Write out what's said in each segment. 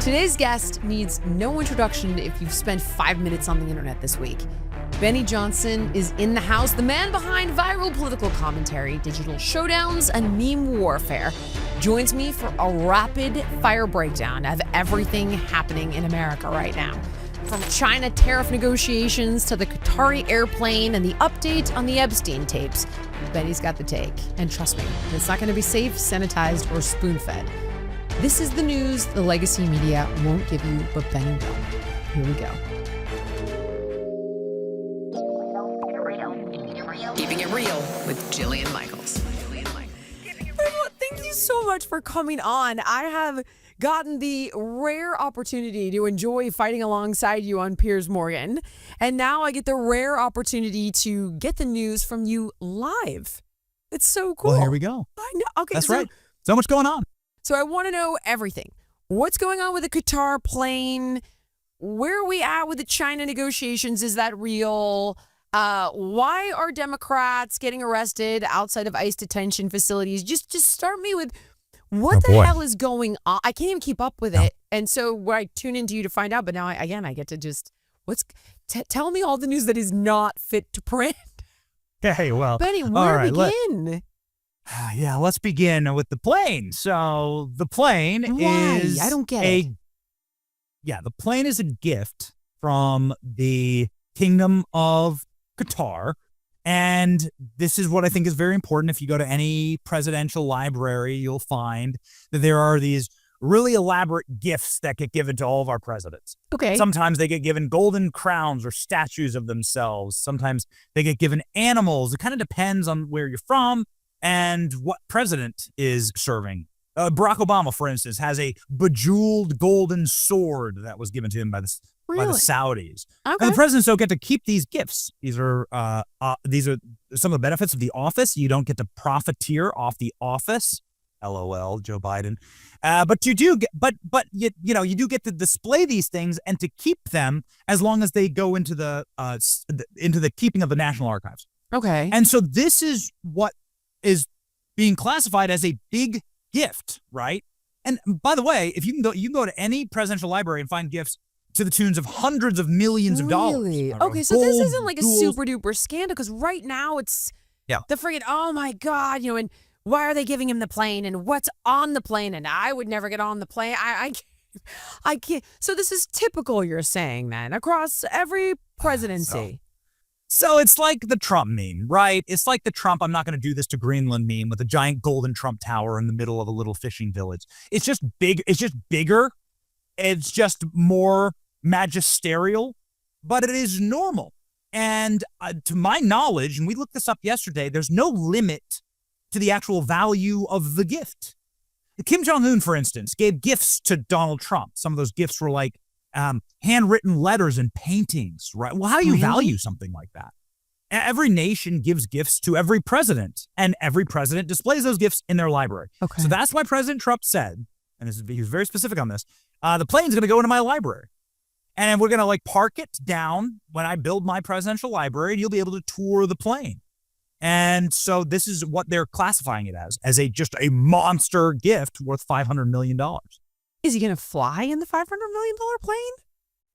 Today's guest needs no introduction if you've spent 5 minutes on the internet this week. Benny Johnson is in the house, the man behind viral political commentary, digital showdowns, and meme warfare. Joins me for a rapid fire breakdown of everything happening in America right now. From China tariff negotiations to the Qatari airplane and the update on the Epstein tapes, Benny's got the take. And trust me, it's not going to be safe, sanitized, or spoon-fed. This is the news the legacy media won't give you, but Benny will. Here we go. Keeping it real with Jillian Michaels. Thank you so much for coming on. I have gotten the rare opportunity to enjoy fighting alongside you on Piers Morgan, and now I get the rare opportunity to get the news from you live. It's so cool. Well, here we go. I know. Okay, that's right. So much going on. So I want to know everything. What's going on with the Qatar plane? Where are we at with the China negotiations? Is that real? Why are Democrats getting arrested outside of ICE detention facilities? Just start me with what the hell is going on? I can't even keep up with it. And so I tune into you to find out. But now, I get to just, tell me all the news that is not fit to print. Okay, well. Benny, where to begin? Let's begin with the plane. So the plane is I don't get it. The plane is a gift from the Kingdom of Qatar. And this is what I think is very important. If you go to any presidential library, you'll find that there are these really elaborate gifts that get given to all of our presidents. Okay. Sometimes they get given golden crowns or statues of themselves. Sometimes they get given animals. It kind of depends on where you're from and what president is serving. Barack Obama, for instance, has a bejeweled golden sword that was given to him by the Saudis. Okay. And the presidents don't get to keep these gifts. These are some of the benefits of the office. You don't get to profiteer off the office. LOL, Joe Biden. But you do get, you do get to display these things and to keep them as long as they go into the keeping of the National Archives. Okay. And so this is what is being classified as a big gift, right? And by the way, if you can go to any presidential library and find gifts to the tunes of hundreds of millions of dollars. Really? Okay, so this isn't like a super duper scandal, because right now it's the friggin', oh my God, and why are they giving him the plane and what's on the plane? And I would never get on the plane. I can't. So this is typical, you're saying, then, across every presidency. So it's like the Trump meme, right? It's like the Trump, I'm not going to do this to Greenland meme with a giant golden Trump tower in the middle of a little fishing village. It's just big. It's just bigger. It's just more magisterial, but it is normal. And to my knowledge, and we looked this up yesterday, there's no limit to the actual value of the gift. Kim Jong-un, for instance, gave gifts to Donald Trump. Some of those gifts were like handwritten letters and paintings, right? Well, how do you value something like that? Every nation gives gifts to every president, and every president displays those gifts in their library. Okay. So that's why President Trump said, and he was very specific on this, the plane's going to go into my library. And we're going to park it down when I build my presidential library, and you'll be able to tour the plane. And so this is what they're classifying it as just a monster gift worth $500 million. Is he going to fly in the $500 million plane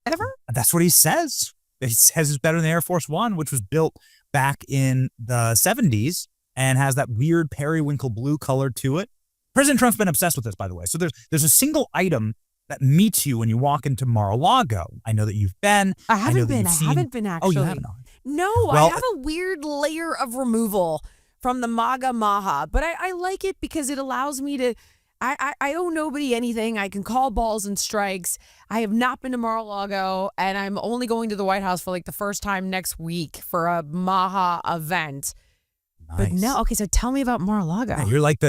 ever? That's what he says. He says it's better than the Air Force One, which was built back in the 70s and has that weird periwinkle blue color to it. President Trump's been obsessed with this, by the way. So there's a single item that meets you when you walk into Mar-a-Lago. I know that you've been. I haven't been actually. Oh, you haven't? No, well, I have a weird layer of removal from the MAGA Maha, but I like it because it allows me to, I owe nobody anything. I can call balls and strikes. I have not been to Mar-a-Lago, and I'm only going to the White House for the first time next week for a Maha event. Nice. But no, okay, so tell me about Mar-a-Lago. Yeah, you're like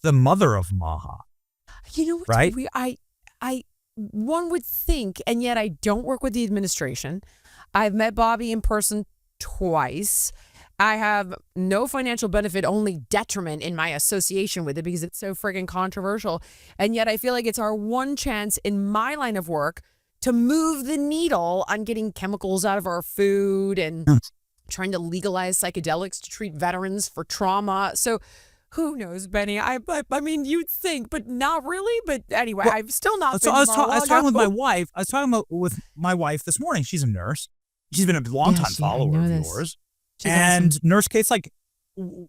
the mother of Maha. You know what? Right? One would think, and yet I don't work with the administration. I've met Bobby in person twice. I have no financial benefit, only detriment in my association with it because it's so friggin' controversial. And yet I feel like it's our one chance in my line of work to move the needle on getting chemicals out of our food and trying to legalize psychedelics to treat veterans for trauma. So Who knows, Benny? I mean, you'd think, but not really. But anyway, Well, I've still not been I to was talking with my Mar-a-Lago. wife. I was talking with my wife this morning. She's a nurse. She's been a Yeah, longtime I follower know of this. yours. She's And awesome. Nurse Kate's like,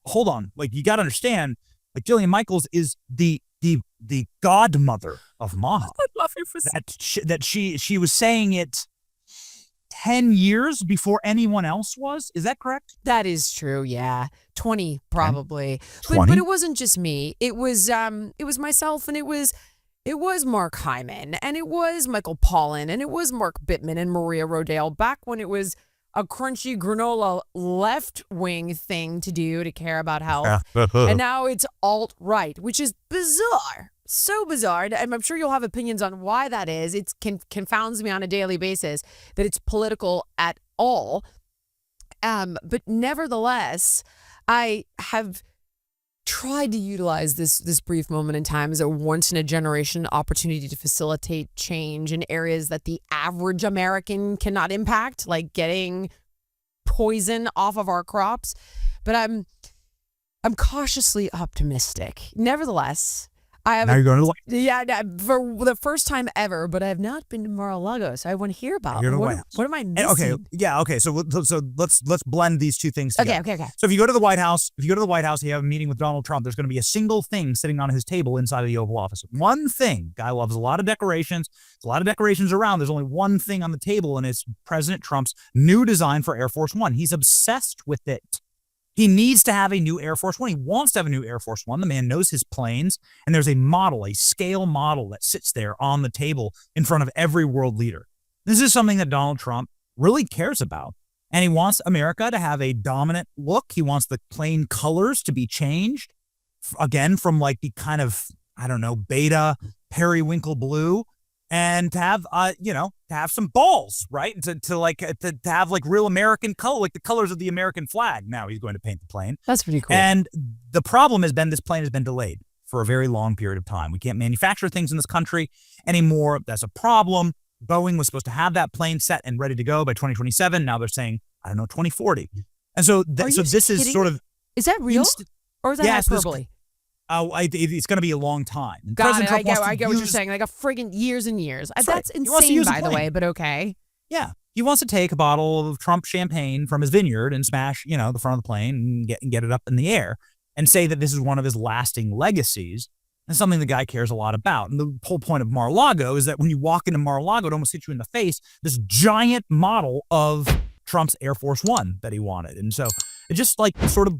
hold on, like you got to understand, like Jillian Michaels is the godmother of Maha. I love you for That she was saying it 10 years before anyone else was. Is that correct? That is true, yeah. 20 10? probably. But 20? it wasn't just me. It was myself, and it was Mark Hyman, and it was Michael Pollan, and it was Mark Bittman and Maria Rodale back when it was a crunchy granola left-wing thing to do to care about health. And now it's alt-right, which is bizarre. So bizarre. And I'm sure you'll have opinions on why that is. It confounds me on a daily basis that it's political at all. But nevertheless, I have tried to utilize this brief moment in time as a once-in-a-generation opportunity to facilitate change in areas that the average American cannot impact, like getting poison off of our crops. But I'm cautiously optimistic. Nevertheless, I have Now you're going to for the first time ever, but I have not been to Mar-a-Lago, so I want to hear about You're it. the What, way. what am I missing? Okay. So let's blend these two things together. Okay. So if you go to the White House, you have a meeting with Donald Trump, there's going to be a single thing sitting on his table inside of the Oval Office. One thing. Guy loves a lot of decorations. There's a lot of decorations around. There's only one thing on the table, and it's President Trump's new design for Air Force One. He's obsessed with it. He needs to have a new Air Force One. He wants to have a new Air Force One. The man knows his planes, and there's a scale model that sits there on the table in front of every world leader. This is something that Donald Trump really cares about, and he wants America to have a dominant look. He wants the plane colors to be changed, again, from like the kind of, I don't know, beta periwinkle blue, and to have, to have some balls, right? To have like real American color, like the colors of the American flag. Now he's going to paint the plane. That's pretty cool. And the problem has been this plane has been delayed for a very long period of time. We can't manufacture things in this country anymore. That's a problem. Boeing was supposed to have that plane set and ready to go by 2027. Now they're saying, 2040. And so, this is sort of. Is that real? Or is that hyperbole? It's going to be a long time. And Got President it. Trump I get what you're saying. Like a friggin' years and years. That's right. He wants to insane, use a by the plane. way, but okay. Yeah. He wants to take a bottle of Trump champagne from his vineyard and smash, the front of the plane and get it up in the air and say that this is one of his lasting legacies and something the guy cares a lot about. And the whole point of Mar-a-Lago is that when you walk into Mar-a-Lago, it almost hits you in the face, this giant model of Trump's Air Force One that he wanted. And so it just like sort of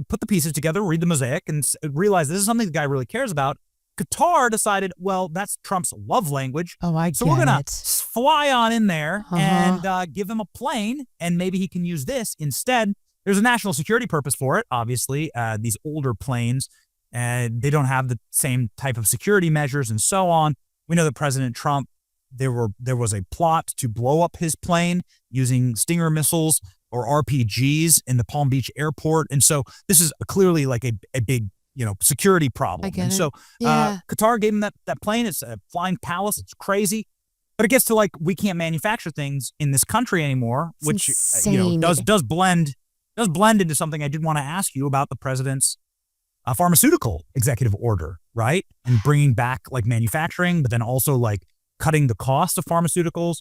put the pieces together, read the mosaic, and realize this is something the guy really cares about. Qatar decided, well, that's Trump's love language. Oh, so we're going to fly on in there and give him a plane, and maybe he can use this instead. There's a national security purpose for it, obviously. These older planes, they don't have the same type of security measures and so on. We know that President Trump, there was a plot to blow up his plane using Stinger missiles or RPGs in the Palm Beach airport. And so this is clearly like a big, security problem. I get and it. so Yeah. Qatar gave him that plane. It's a flying palace. It's crazy. But it gets to like, we can't manufacture things in this country anymore, It's which, insane. does blend into something I did want to ask you about the president's pharmaceutical executive order, right? And bringing back like manufacturing, but then also like cutting the cost of pharmaceuticals.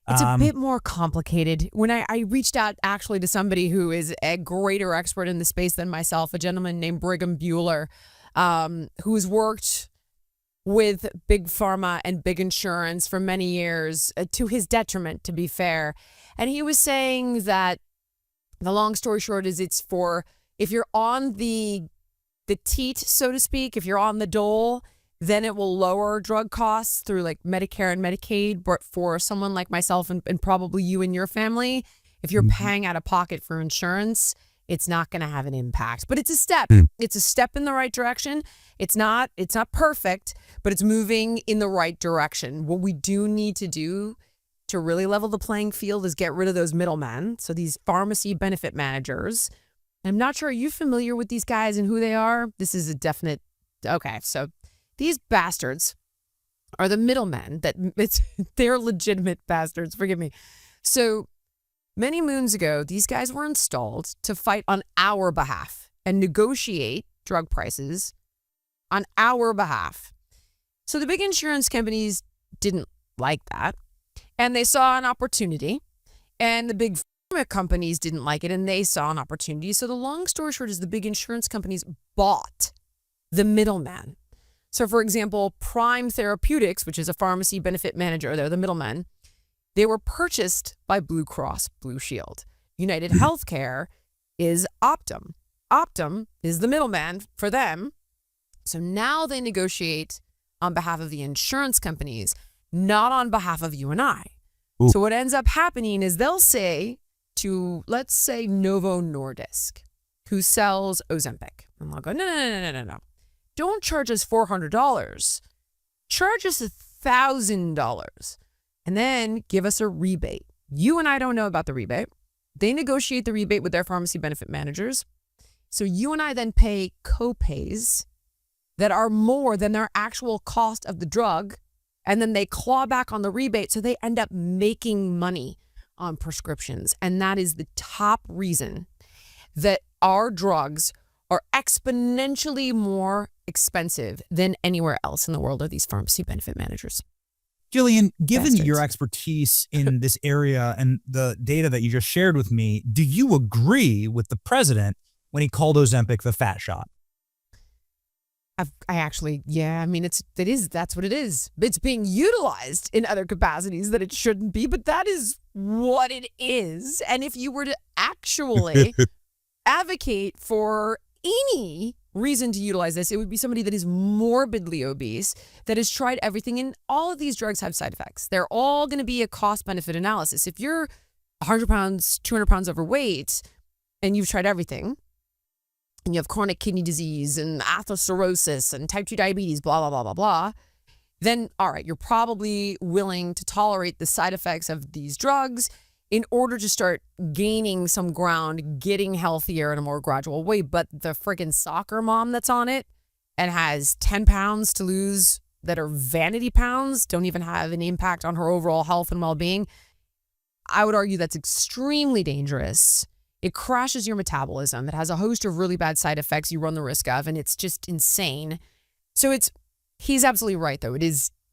It's a bit more complicated. When I reached out actually to somebody who is a greater expert in the space than myself, a gentleman named Brigham Bueller, who's worked with big pharma and big insurance for many years, to his detriment, to be fair. And he was saying that the long story short is it's for, if you're on the teat, so to speak, if you're on the dole, then it will lower drug costs through like Medicare and Medicaid. But for someone like myself and probably you and your family, if you're paying out of pocket for insurance, it's not going to have an impact. But it's a step. It's a step in the right direction. It's not perfect, but it's moving in the right direction. What we do need to do to really level the playing field is get rid of those middlemen. So these pharmacy benefit managers. I'm not sure, are you familiar with these guys and who they are? This is a definite, okay, so these bastards are the middlemen they're legitimate bastards, forgive me. So many moons ago, these guys were installed to fight on our behalf and negotiate drug prices on our behalf. So the big insurance companies didn't like that, and they saw an opportunity, and the big pharma companies didn't like it, and they saw an opportunity. So the long story short is the big insurance companies bought the middleman. So for example, Prime Therapeutics, which is a pharmacy benefit manager, they're the middlemen, they were purchased by Blue Cross Blue Shield. United Healthcare is Optum. Optum is the middleman for them. So now they negotiate on behalf of the insurance companies, not on behalf of you and I. Ooh. So what ends up happening is they'll say to, let's say, Novo Nordisk, who sells Ozempic. And they'll go, no. Don't charge us $400. Charge us $1,000. And then give us a rebate. You and I don't know about the rebate. They negotiate the rebate with their pharmacy benefit managers. So you and I then pay co-pays that are more than their actual cost of the drug. And then they claw back on the rebate. So they end up making money on prescriptions. And that is the top reason that our drugs are exponentially more expensive than anywhere else in the world are these pharmacy benefit managers. Jillian, given Bastards. your expertise in this area and the data that you just shared with me, do you agree with the president when he called Ozempic the fat shot? That's what it is. It's being utilized in other capacities that it shouldn't be, but that is what it is. And if you were to actually advocate for any reason to utilize this, it would be somebody that is morbidly obese, that has tried everything, and all of these drugs have side effects. They're all going to be a cost-benefit analysis. If you're 100 pounds, 200 pounds overweight, and you've tried everything, and you have chronic kidney disease and atherosclerosis and type 2 diabetes, blah, blah, blah, blah, blah, then, all right, you're probably willing to tolerate the side effects of these drugs in order to start gaining some ground, getting healthier in a more gradual way. But the freaking soccer mom that's on it and has 10 pounds to lose that are vanity pounds, don't even have an impact on her overall health and well-being, I would argue that's extremely dangerous. It crashes your metabolism. It has a host of really bad side effects you run the risk of, and it's just insane. So he's absolutely right, though.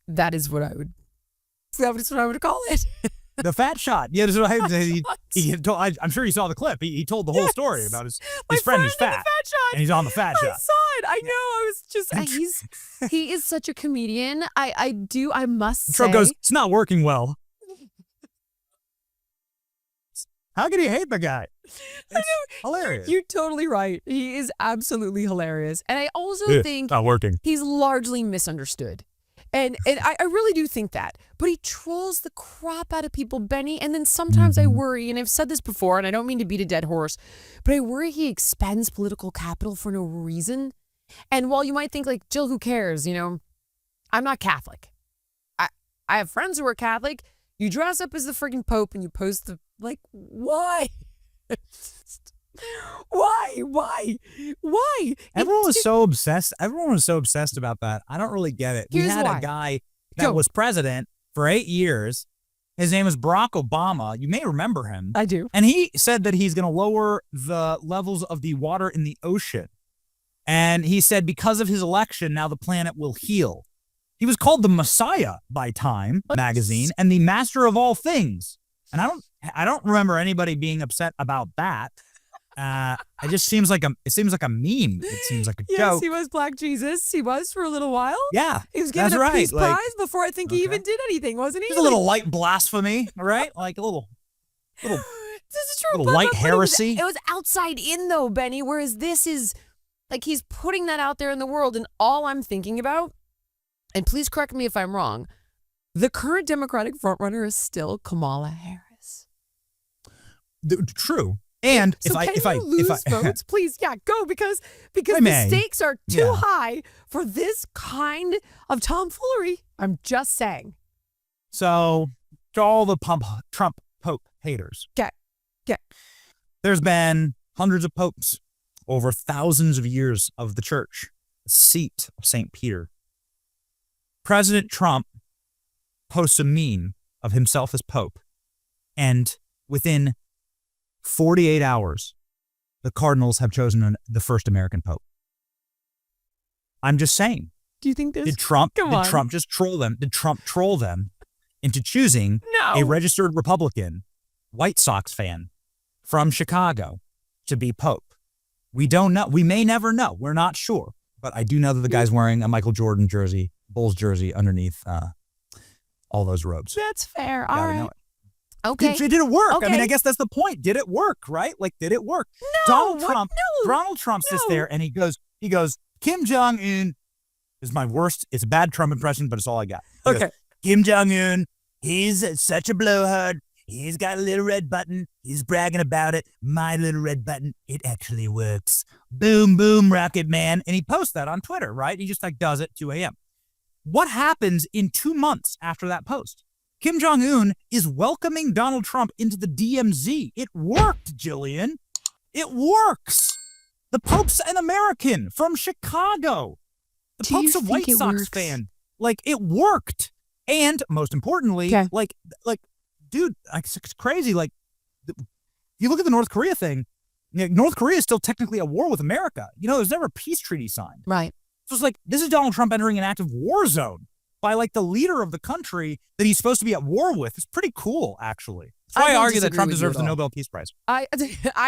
That is what I would call it. The fat shot. Yeah, that's what I'm sure you saw the clip. He told the whole story about his friend who's fat. And he's on the fat shot. I saw it. I know. I was just, he is such a comedian. I must say. Trump goes, it's not working well. How can you hate the guy? I know. Hilarious. You're totally right. He is absolutely hilarious. And I also think not working. He's largely misunderstood. And I really do think that. But he trolls the crap out of people, Benny. And then sometimes I worry, and I've said this before, and I don't mean to beat a dead horse, but I worry he expends political capital for no reason. And while you might think, like, Jill, who cares? You know, I'm not Catholic. I have friends who are Catholic. You dress up as the freaking Pope and you post why? Why? Everyone was so obsessed. Everyone was so obsessed about that. I don't really get it. We had a guy that was president for 8 years. His name is Barack Obama. You may remember him. I do. And he said that he's going to lower the levels of the water in the ocean. And he said because of his election, now the planet will heal. He was called the Messiah by Time magazine and the master of all things. And I don't remember anybody being upset about that. It just seems like a meme. It seems like a joke. Yes, he was Black Jesus. He was for a little while. Yeah, he was given a Peace Prize before I think he even did anything, wasn't he? Just a little light blasphemy, right? Like a little. This is true. Little light heresy. It was outside in though, Benny. Whereas this is like he's putting that out there in the world, and all I'm thinking about, and please correct me if I'm wrong, the current Democratic frontrunner is still Kamala Harris. True. And so if I lose votes, please, go because the stakes are too high for this kind of tomfoolery. I'm just saying. So, to all the Trump Pope haters, there's been hundreds of popes over thousands of years of the church, the seat of St. Peter. President Trump posts a meme of himself as Pope, and within 48 hours, the Cardinals have chosen the first American Pope. I'm just saying. Do you think this? Did Trump just troll them? Did Trump troll them into choosing a registered Republican, White Sox fan from Chicago to be Pope? We don't know. We may never know. We're not sure. But I do know that the guy's wearing a Michael Jordan jersey, Bulls jersey underneath all those robes. That's fair. All right. Okay. Did it work? Okay. I mean, I guess that's the point. Did it work, right? Like, did it work? No. Donald Trump sits there and he goes, Kim Jong-un is my worst. It's a bad Trump impression, but it's all I got. He goes, Kim Jong-un, he's such a blowhard. He's got a little red button. He's bragging about it. My little red button, it actually works. Boom, boom, Rocket Man. And he posts that on Twitter, right? He just does it at 2 a.m. What happens in 2 months after that post? Kim Jong-un is welcoming Donald Trump into the DMZ. It worked, Jillian. It works. The Pope's an American from Chicago. The Pope's a White Sox fan. Like, it worked. And most importantly, dude, it's crazy. Like, you look at the North Korea thing. North Korea is still technically at war with America. There's never a peace treaty signed. Right. So it's like, this is Donald Trump entering an active war zone by the leader of the country that he's supposed to be at war with. It's pretty cool, actually. That's why I argue that Trump deserves the Nobel Peace Prize. I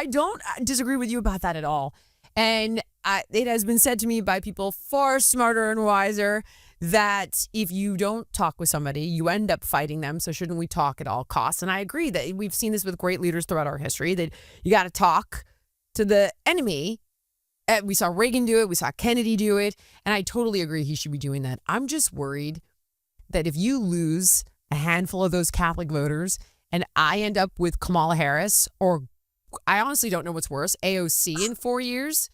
don't disagree with you about that at all. And it has been said to me by people far smarter and wiser that if you don't talk with somebody, you end up fighting them. So shouldn't we talk at all costs? And I agree that we've seen this with great leaders throughout our history, that you got to talk to the enemy. We saw Reagan do it. We saw Kennedy do it. And I totally agree he should be doing that. I'm just worried that if you lose a handful of those Catholic voters and I end up with Kamala Harris, or I honestly don't know what's worse, AOC in 4 years.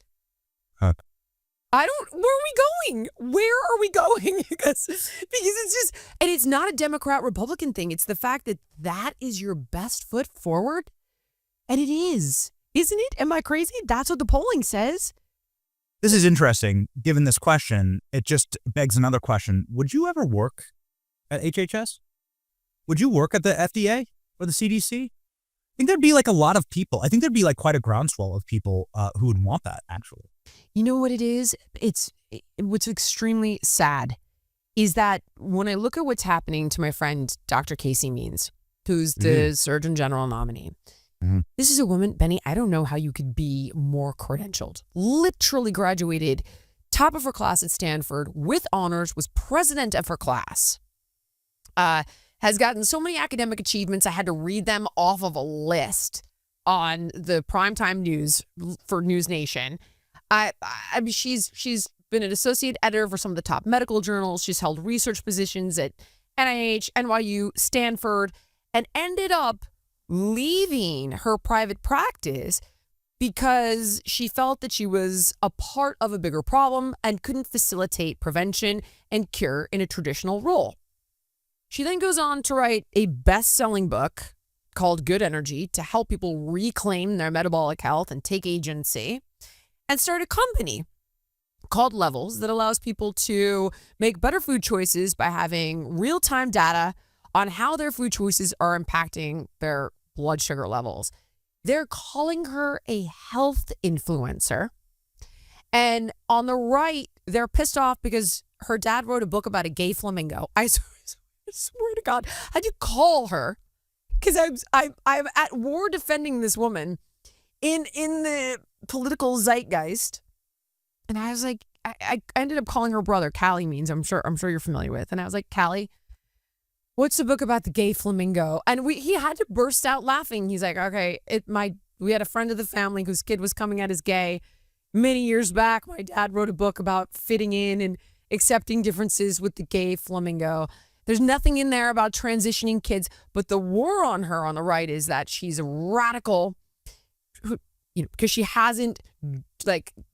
Where are we going? Where are we going? because it's just, and it's not a Democrat-Republican thing. It's the fact that is your best foot forward. And it is, isn't it? Am I crazy? That's what the polling says. This is interesting. Given this question, it just begs another question. Would you ever work at HHS? Would you work at the FDA or the CDC? I think there'd be a lot of people. I think there'd be quite a groundswell of people who would want that, actually. You know what it is? What's extremely sad is that when I look at what's happening to my friend, Dr. Casey Means, who's the Surgeon General nominee. This is a woman, Benny, I don't know how you could be more credentialed. Literally graduated top of her class at Stanford with honors, was president of her class. Has gotten so many academic achievements, I had to read them off of a list on the primetime news for News Nation. I mean, she's been an associate editor for some of the top medical journals. She's held research positions at NIH, NYU, Stanford, and ended up leaving her private practice because she felt that she was a part of a bigger problem and couldn't facilitate prevention and cure in a traditional role. She then goes on to write a best-selling book called Good Energy to help people reclaim their metabolic health and take agency, and start a company called Levels that allows people to make better food choices by having real-time data on how their food choices are impacting their blood sugar levels. They're calling her a health influencer. And on the right, they're pissed off because her dad wrote a book about a gay flamingo. I swear to God, I had to call her because I'm at war defending this woman in the political zeitgeist. And I was like, I ended up calling her brother, Callie Means, I'm sure you're familiar with. And I was like, Callie, what's the book about the gay flamingo? And he had to burst out laughing. He's like, okay, we had a friend of the family whose kid was coming out as gay. Many years back, my dad wrote a book about fitting in and accepting differences with the gay flamingo. There's nothing in there about transitioning kids, but the war on her on the right is that she's a radical, because she hasn't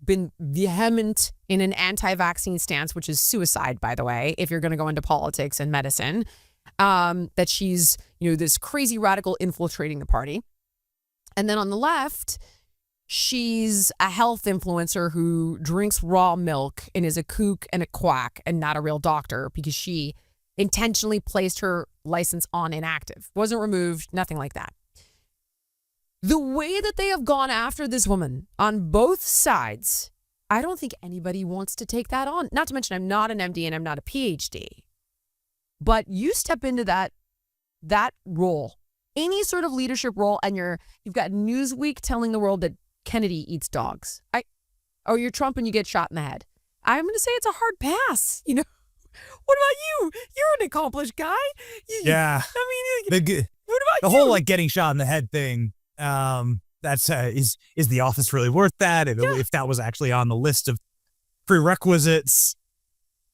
been vehement in an anti-vaccine stance, which is suicide, by the way, if you're going to go into politics and medicine. That she's, this crazy radical infiltrating the party. And then on the left, she's a health influencer who drinks raw milk and is a kook and a quack and not a real doctor because she intentionally placed her license on inactive. Wasn't removed, nothing like that. The way that they have gone after this woman on both sides I don't think anybody wants to take that on. Not to mention, I'm not an MD and I'm not a PhD. But you step into that role, any sort of leadership role, and you've got Newsweek telling the world that Kennedy eats dogs. Or you're Trump and you get shot in the head. I'm going to say it's a hard pass. What about you? You're an accomplished guy. Yeah. What about you? The whole getting shot in the head thing. That's is the office really worth that? If that was actually on the list of prerequisites.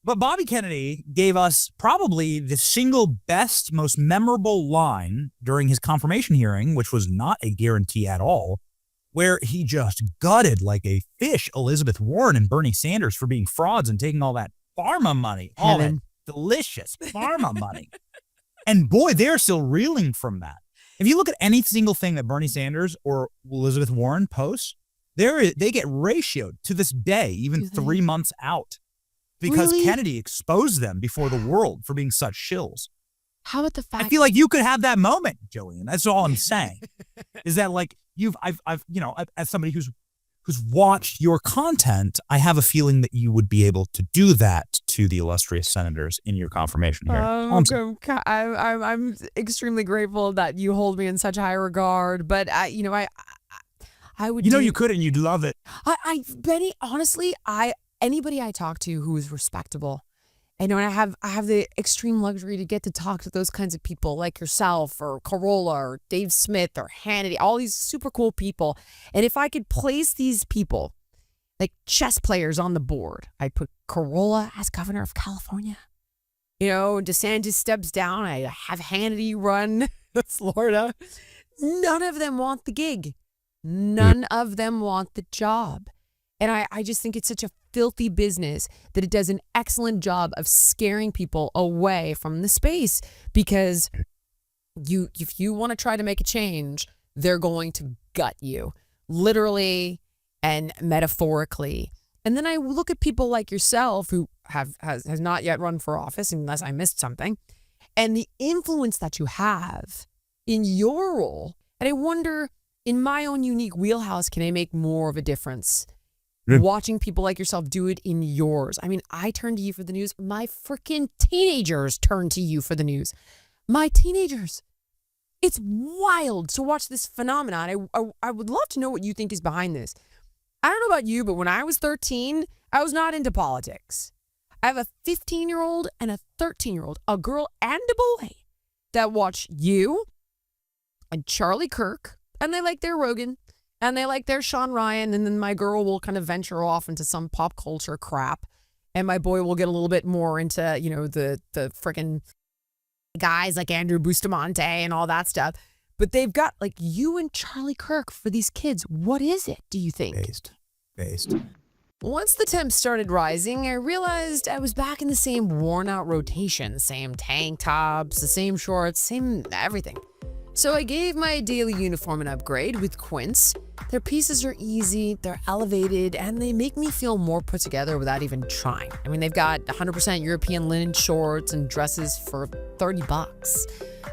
But Bobby Kennedy gave us probably the single best, most memorable line during his confirmation hearing, which was not a guarantee at all, where he just gutted like a fish Elizabeth Warren and Bernie Sanders for being frauds and taking all that pharma money, all that delicious pharma money. And boy, they're still reeling from that. If you look at any single thing that Bernie Sanders or Elizabeth Warren posts, they get ratioed to this day, even 3 months out, because Kennedy exposed them before the world for being such shills. How about the fact? I feel like you could have that moment, Jillian. That's all I'm saying. Is that I've as somebody who's watched your content, I have a feeling that you would be able to do that to the illustrious senators in your confirmation hearing. I'm extremely grateful that you hold me in such high regard, but I would. You could, and you'd love it. Benny, honestly, anybody I talk to who is respectable. And I have the extreme luxury to get to talk to those kinds of people like yourself or Carolla or Dave Smith or Hannity, all these super cool people. And if I could place these people like chess players on the board, I'd put Carolla as governor of California. DeSantis steps down. I have Hannity run Florida. None of them want the gig. None of them want the job. And I just think it's such a filthy business that it does an excellent job of scaring people away from the space, because if you want to try to make a change, they're going to gut you, literally and metaphorically. And then I look at people like yourself who has not yet run for office, unless I missed something, and the influence that you have in your role. And I wonder, in my own unique wheelhouse, can I make more of a difference? Watching people like yourself do it in yours. I mean, I turn to you for the news. My freaking teenagers turn to you for the news. My teenagers. It's wild to watch this phenomenon. I would love to know what you think is behind this. I don't know about you, but when I was 13, I was not into politics. I have a 15-year-old and a 13-year-old, a girl and a boy, that watch you and Charlie Kirk, and they like their Rogan. And they like their Sean Ryan, and then my girl will kind of venture off into some pop culture crap. And my boy will get a little bit more into, the freaking guys like Andrew Bustamante and all that stuff. But they've got like you and Charlie Kirk for these kids. What is it, do you think? Based. Once the temps started rising, I realized I was back in the same worn out rotation, same tank tops, the same shorts, same everything. So I gave my daily uniform an upgrade with Quince. Their pieces are easy, they're elevated, and they make me feel more put together without even trying. I mean, they've got 100% European linen shorts and dresses for $30.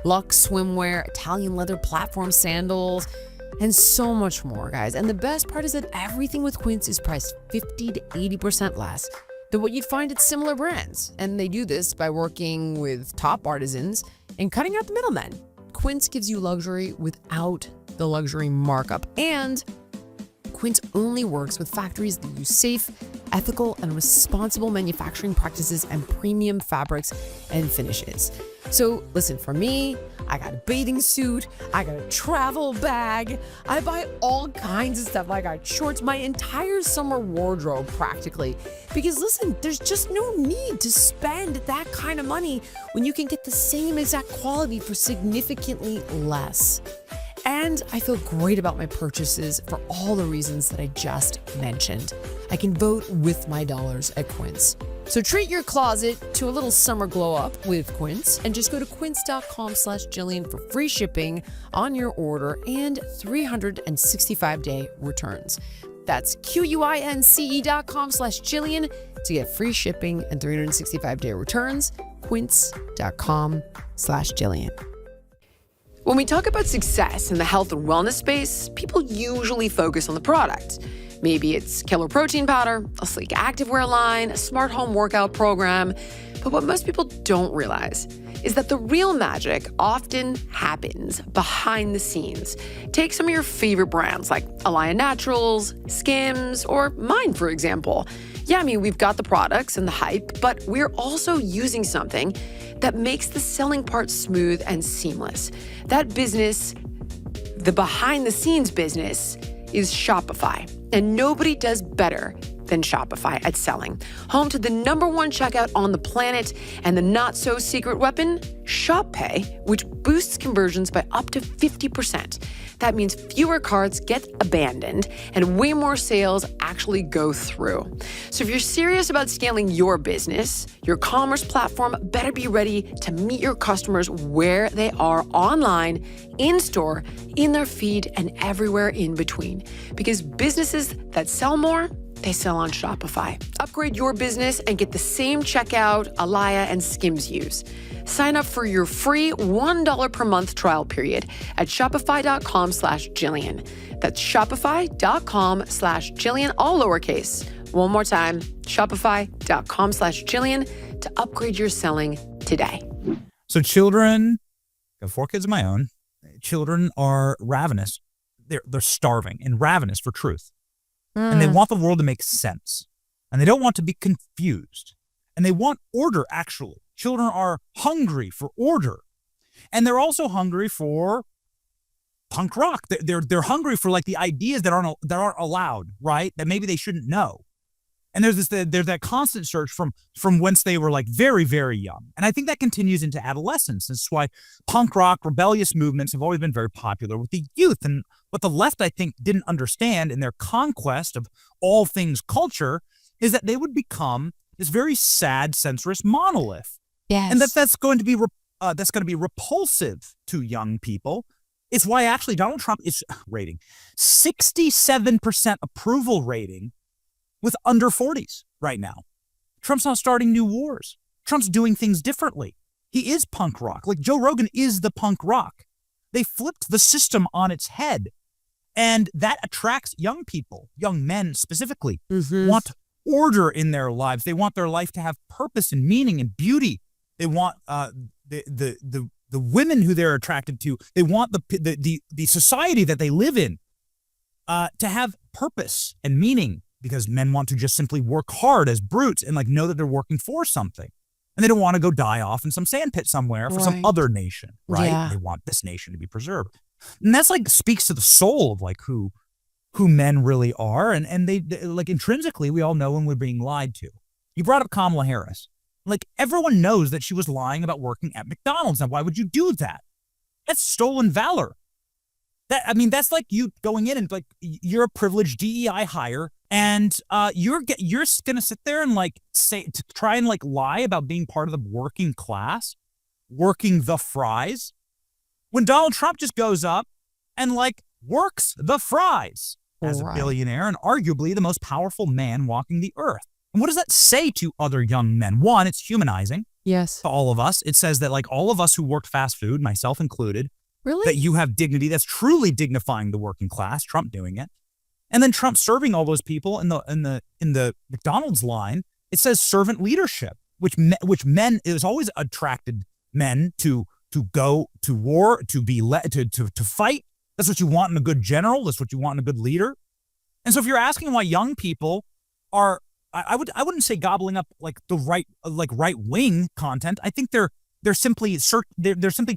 Luxe swimwear, Italian leather platform sandals, and so much more, guys. And the best part is that everything with Quince is priced 50 to 80% less than what you'd find at similar brands. And they do this by working with top artisans and cutting out the middlemen. Quince gives you luxury without the luxury markup, and Quince only works with factories that use safe, ethical, and responsible manufacturing practices and premium fabrics and finishes. So listen, for me, I got a bathing suit, I got a travel bag, I buy all kinds of stuff. I got shorts, my entire summer wardrobe practically. Because listen, there's just no need to spend that kind of money when you can get the same exact quality for significantly less. And I feel great about my purchases for all the reasons that I just mentioned. I can vote with my dollars at Quince. So treat your closet to a little summer glow up with Quince, and just go to quince.com/Jillian for free shipping on your order and 365-day returns. That's QUINCE.com/Jillian to get free shipping and 365-day returns. Quince.com/Jillian. When we talk about success in the health and wellness space, people usually focus on the product. Maybe it's killer protein powder, a sleek activewear line, a smart home workout program. But what most people don't realize is that the real magic often happens behind the scenes. Take some of your favorite brands like Alaya Naturals, Skims, or mine, for example. Yeah, I mean, we've got the products and the hype, but we're also using something that makes the selling part smooth and seamless. That business, the behind-the-scenes business, is Shopify. And nobody does better than Shopify at selling. Home to the #1 checkout on the planet and the not-so-secret weapon, Shop Pay, which boosts conversions by up to 50%. That means fewer carts get abandoned and way more sales actually go through. So if you're serious about scaling your business, your commerce platform better be ready to meet your customers where they are online, in-store, in their feed, and everywhere in between. Because businesses that sell more, they sell on Shopify. Upgrade your business and get the same checkout Alaya and Skims use. Sign up for your free $1 per month trial period at shopify.com/Jillian. That's shopify.com/Jillian, all lowercase. One more time, shopify.com/Jillian to upgrade your selling today. So children, I have 4 kids of my own. Children are ravenous. They're starving and ravenous for truth. And they want the world to make sense. And they don't want to be confused. And they want order, actually. Children are hungry for order. And they're also hungry for punk rock. They're hungry for like the ideas that aren't allowed, right? That maybe they shouldn't know. And there's that constant search from whence they were like very, very young. And I think that continues into adolescence. This is why punk rock, rebellious movements have always been very popular with the youth. And what the left, I think, didn't understand in their conquest of all things culture is that they would become this very sad, sensuous monolith. Yes. And that's going to be repulsive to young people. It's why actually Donald Trump is rating 67% approval rating with under 40s right now. Trump's not starting new wars. Trump's doing things differently. He is punk rock. Like Joe Rogan is the punk rock. They flipped the system on its head. And that attracts young people, young men specifically, want order in their lives. They want their life to have purpose and meaning and beauty. They want the women who they're attracted to. They want the society that they live in to have purpose and meaning. Because men want to just simply work hard as brutes and like know that they're working for something. And they don't want to go die off in some sandpit somewhere for some other nation, right? Yeah. They want this nation to be preserved. And that's like speaks to the soul of like who men really are. And they like intrinsically, we all know when we're being lied to. You brought up Kamala Harris. Like everyone knows that she was lying about working at McDonald's. Now, why would you do that? That's stolen valor. That's like you going in and like you're a privileged DEI hire. And you're gonna sit there and like try and like lie about being part of the working class, working the fries, when Donald Trump just goes up and like works the fries as a billionaire and arguably the most powerful man walking the earth. And what does that say to other young men? One, it's humanizing. Yes. To all of us. It says that like all of us who worked fast food, myself included, really, that you have dignity. That's truly dignifying the working class. Trump doing it. And then Trump serving all those people in the McDonald's line, it says servant leadership, which men, it has always attracted men to go to war, to be to fight. That's what you want in a good general. That's what you want in a good leader. And so if you're asking why young people are, I wouldn't say gobbling up like the right wing content. I think they're simply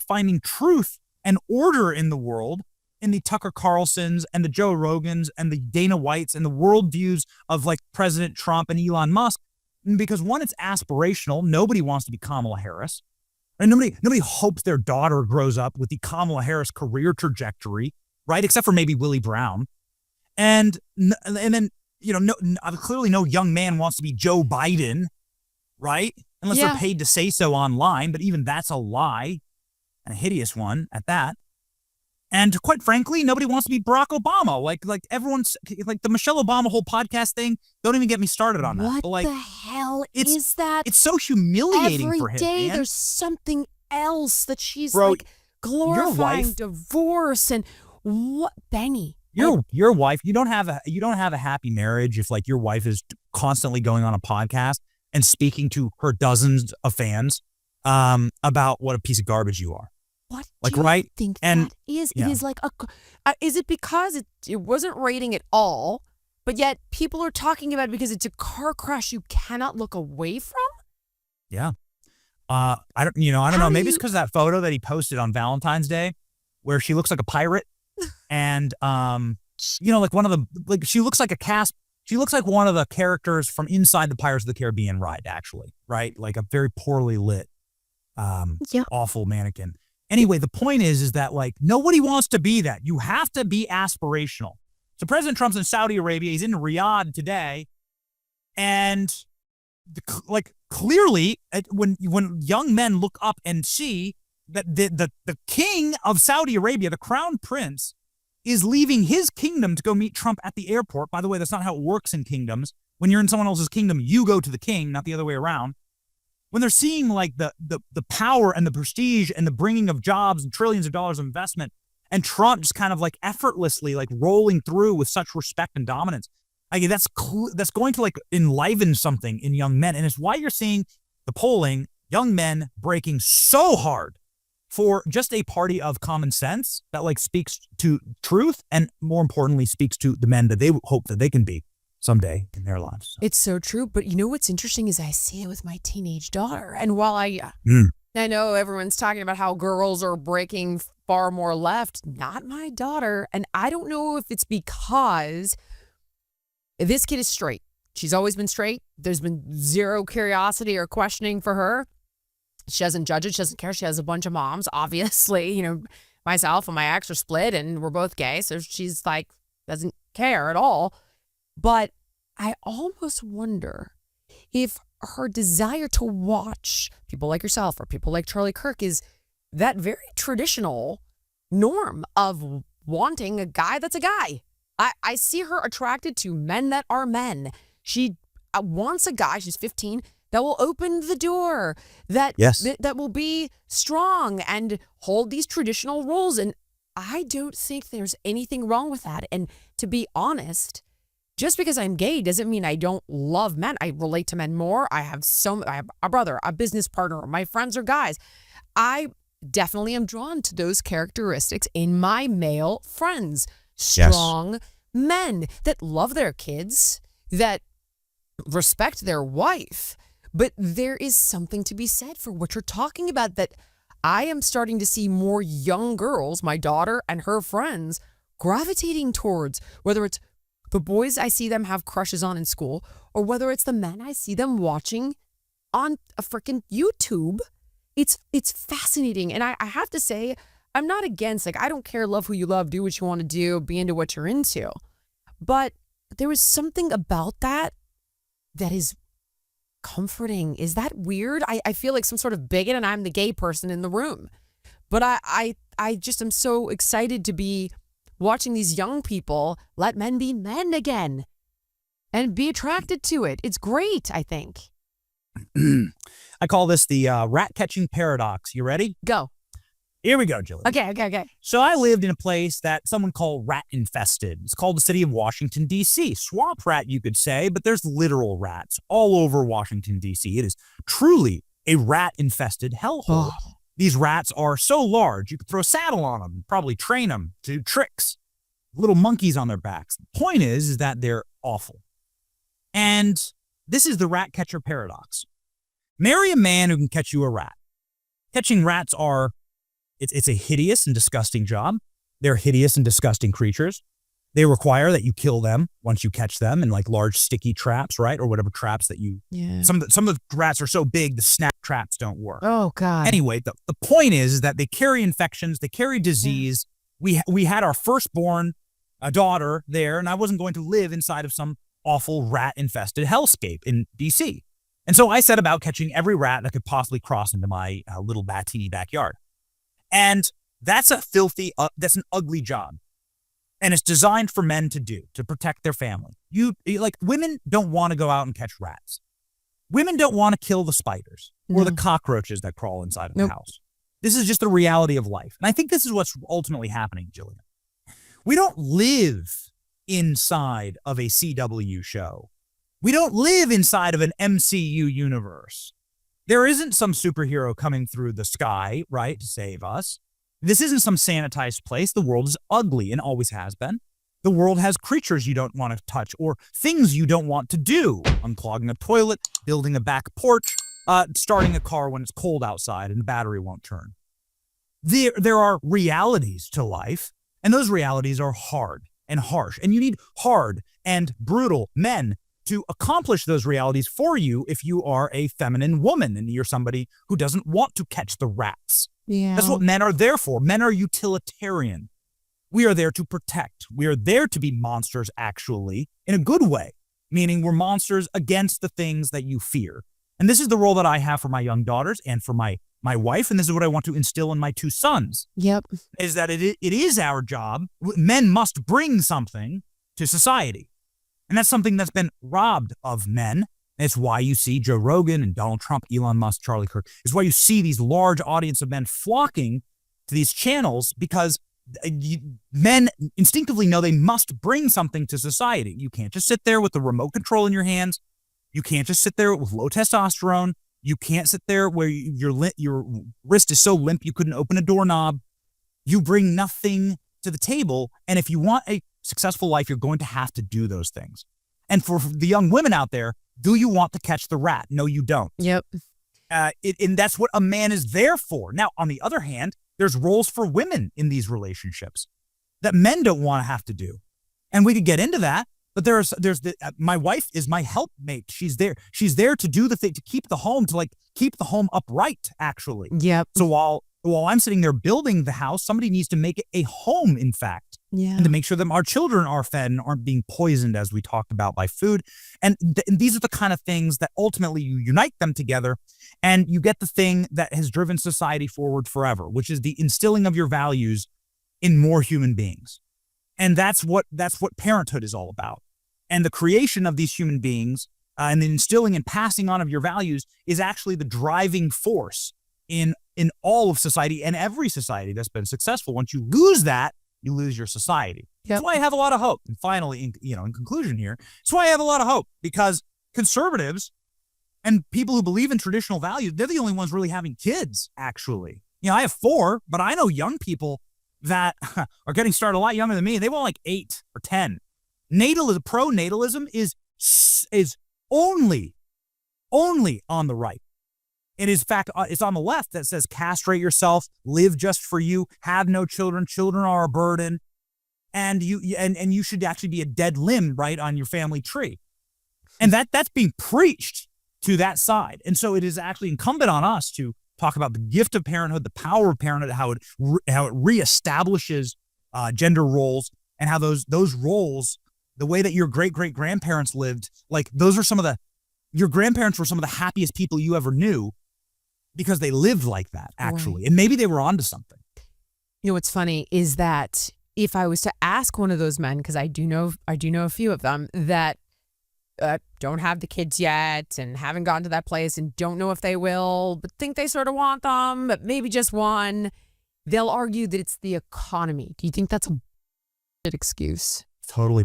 finding truth and order in the world. In the Tucker Carlsons and the Joe Rogans and the Dana Whites and the worldviews of like President Trump and Elon Musk, because one, it's aspirational. Nobody wants to be Kamala Harris, and nobody hopes their daughter grows up with the Kamala Harris career trajectory, right? Except for maybe Willie Brown, and then clearly no young man wants to be Joe Biden, right? Unless they're paid to say so online, but even that's a lie, and a hideous one at that. And quite frankly, nobody wants to be Barack Obama. Like everyone's like the Michelle Obama whole podcast thing. Don't even get me started on that. What but like, the hell is that? It's so humiliating for him. Every day man. there's something else that she's Bro, like glorifying wife- divorce and what, Benny. Your wife, you don't have a happy marriage if like your wife is constantly going on a podcast and speaking to her dozens of fans about what a piece of garbage you are. What like do you right? think And that is? yeah. It is like is it because it wasn't rating at all, but yet people are talking about it because it's a car crash you cannot look away from? Yeah. I don't know. Maybe it's because of that photo that he posted on Valentine's Day where she looks like a pirate and, like she looks like she looks like one of the characters from inside the Pirates of the Caribbean ride, actually, right? Like a very poorly lit, awful mannequin. Anyway, the point is that like nobody wants to be that. You have to be aspirational. So President Trump's in Saudi Arabia. He's in Riyadh today. And clearly when young men look up and see that the king of Saudi Arabia, the crown prince, is leaving his kingdom to go meet Trump at the airport. By the way, that's not how it works in kingdoms. When you're in someone else's kingdom, you go to the king, not the other way around. When they're seeing like the power and the prestige and the bringing of jobs and trillions of dollars of investment, and Trump just kind of like effortlessly like rolling through with such respect and dominance, like that's going to like enliven something in young men. And it's why you're seeing the polling, young men breaking so hard for just a party of common sense that like speaks to truth and more importantly speaks to the men that they hope that they can be someday in their lives. It's so true. But you know what's interesting is I see it with my teenage daughter. And while I know everyone's talking about how girls are breaking far more left, not my daughter. And I don't know if it's because this kid is straight. She's always been straight. There's been zero curiosity or questioning for her. She doesn't judge it. She doesn't care. She has a bunch of moms, obviously. Myself and my ex are split and we're both gay. So she's like, doesn't care at all. But I almost wonder if her desire to watch people like yourself or people like Charlie Kirk is that very traditional norm of wanting a guy that's a guy. I see her attracted to men that are men. She wants a guy, she's 15, that will open the door, that will be strong and hold these traditional roles. And I don't think there's anything wrong with that. And to be honest, just because I'm gay doesn't mean I don't love men. I relate to men more. I have a brother, a business partner. My friends are guys. I definitely am drawn to those characteristics in my male friends. Strong men that love their kids, that respect their wife. But there is something to be said for what you're talking about, that I am starting to see more young girls, my daughter and her friends, gravitating towards, whether it's the boys I see them have crushes on in school, or whether it's the men I see them watching on a freaking YouTube. It's fascinating. And I have to say, I'm not against, I don't care, love who you love, do what you want to do, be into what you're into. But there is something about that is comforting. Is that weird? I feel like some sort of bigot and I'm the gay person in the room. But I just am so excited to be watching these young people let men be men again and be attracted to it. It's great, I think. I call this the rat-catching paradox. You ready? Go. Here we go, Jillian. Okay. So I lived in a place that someone called rat-infested. It's called the city of Washington, D.C. Swamp rat, you could say, but there's literal rats all over Washington, D.C. It is truly a rat-infested hellhole. Oh. These rats are so large, you could throw a saddle on them, probably train them to do tricks. Little monkeys on their backs. The point is that they're awful. And this is the rat catcher paradox. Marry a man who can catch you a rat. Catching rats it's a hideous and disgusting job. They're hideous and disgusting creatures. They require that you kill them once you catch them in like large sticky traps, right? Or whatever traps that you, some of the rats are so big, the snap traps don't work. Oh God. Anyway, the point is that they carry infections, they carry disease. Yeah. We had our firstborn daughter there, and I wasn't going to live inside of some awful rat-infested hellscape in DC. And so I set about catching every rat that could possibly cross into my little teeny backyard. And that's that's an ugly job. And it's designed for men to do, to protect their family. Women don't want to go out and catch rats. Women don't want to kill the spiders or the cockroaches that crawl inside of the house. This is just the reality of life. And I think this is what's ultimately happening, Jillian. We don't live inside of a CW show. We don't live inside of an MCU universe. There isn't some superhero coming through the sky, right, to save us. This isn't some sanitized place. The world is ugly and always has been. The world has creatures you don't want to touch or things you don't want to do. Unclogging a toilet, building a back porch, starting a car when it's cold outside and the battery won't turn. There are realities to life, and those realities are hard and harsh. And you need hard and brutal men to accomplish those realities for you if you are a feminine woman and you're somebody who doesn't want to catch the rats. Yeah. That's what men are there for. Men are utilitarian. We are there to protect. We are there to be monsters, actually, in a good way, meaning we're monsters against the things that you fear. And this is the role that I have for my young daughters and for my wife, and this is what I want to instill in my two sons. Yep. Is that it is our job. Men must bring something to society. And that's something that's been robbed of men. It's why you see Joe Rogan and Donald Trump, Elon Musk, Charlie Kirk. It's why you see these large audience of men flocking to these channels, because men instinctively know they must bring something to society. You can't just sit there with the remote control in your hands. You can't just sit there with low testosterone. You can't sit there where your wrist is so limp you couldn't open a doorknob. You bring nothing to the table. And if you want a successful life, you're going to have to do those things. And for the young women out there, do you want to catch the rat? No, you don't. Yep. And that's what a man is there for. Now, on the other hand, there's roles for women in these relationships that men don't want to have to do. And we could get into that, but my wife is my helpmate. She's there to do the thing, to keep the home, keep the home upright, actually. Yep. So while I'm sitting there building the house, somebody needs to make it a home, in fact. Yeah. And to make sure that our children are fed and aren't being poisoned, as we talked about, by food. And these are the kind of things that ultimately you unite them together, and you get the thing that has driven society forward forever, which is the instilling of your values in more human beings. And that's what parenthood is all about. And the creation of these human beings and the instilling and passing on of your values is actually the driving force in all of society and every society that's been successful. Once you lose that, you lose your society. Yep. That's why I have a lot of hope. And finally, in conclusion here, that's why I have a lot of hope, because conservatives and people who believe in traditional values, they're the only ones really having kids, actually. I have 4, but I know young people that are getting started a lot younger than me. They want like 8 or 10. Pro-natalism is only on the right. It is, in fact, it's on the left that says castrate yourself, live just for you, have no children, children are a burden, and you should actually be a dead limb, right, on your family tree. And that's being preached to that side. And so it is actually incumbent on us to talk about the gift of parenthood, the power of parenthood, how it reestablishes gender roles, and how those roles, the way that your great-great-grandparents lived, like your grandparents were some of the happiest people you ever knew, because they lived like that, actually. Right. And maybe they were onto something. What's funny is that if I was to ask one of those men, because I do know a few of them that don't have the kids yet and haven't gotten to that place and don't know if they will, but think they sort of want them, but maybe just one, they'll argue that it's the economy. Do you think that's a bullshit excuse? Totally.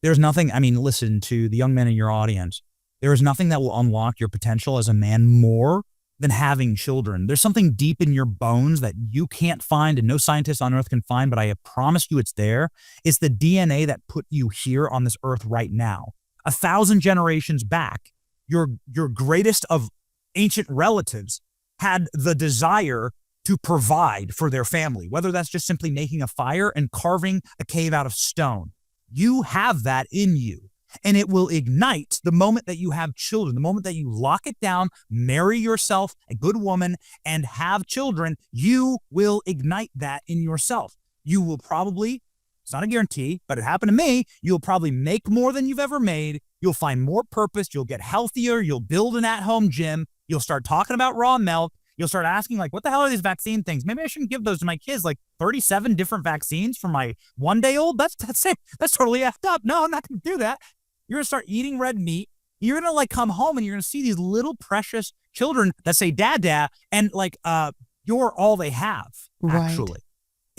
There's nothing, listen to the young men in your audience. There is nothing that will unlock your potential as a man more than having children. There's something deep in your bones that you can't find and no scientist on earth can find, but I have promised you it's there. It's the DNA that put you here on this earth right now. 1,000 generations back, your greatest of ancient relatives had the desire to provide for their family, whether that's just simply making a fire and carving a cave out of stone. You have that in you. And it will ignite the moment that you have children, the moment that you lock it down, marry yourself, a good woman, and have children. You will ignite that in yourself. You will probably, it's not a guarantee, but it happened to me, you'll probably make more than you've ever made. You'll find more purpose. You'll get healthier. You'll build an at-home gym. You'll start talking about raw milk. You'll start asking, what the hell are these vaccine things? Maybe I shouldn't give those to my kids, 37 different vaccines for my 1-day-old. That's it. That's totally effed up. No, I'm not going to do that. You're going to start eating red meat. You're going to come home and you're going to see these little precious children that say dad, and you're all they have, actually.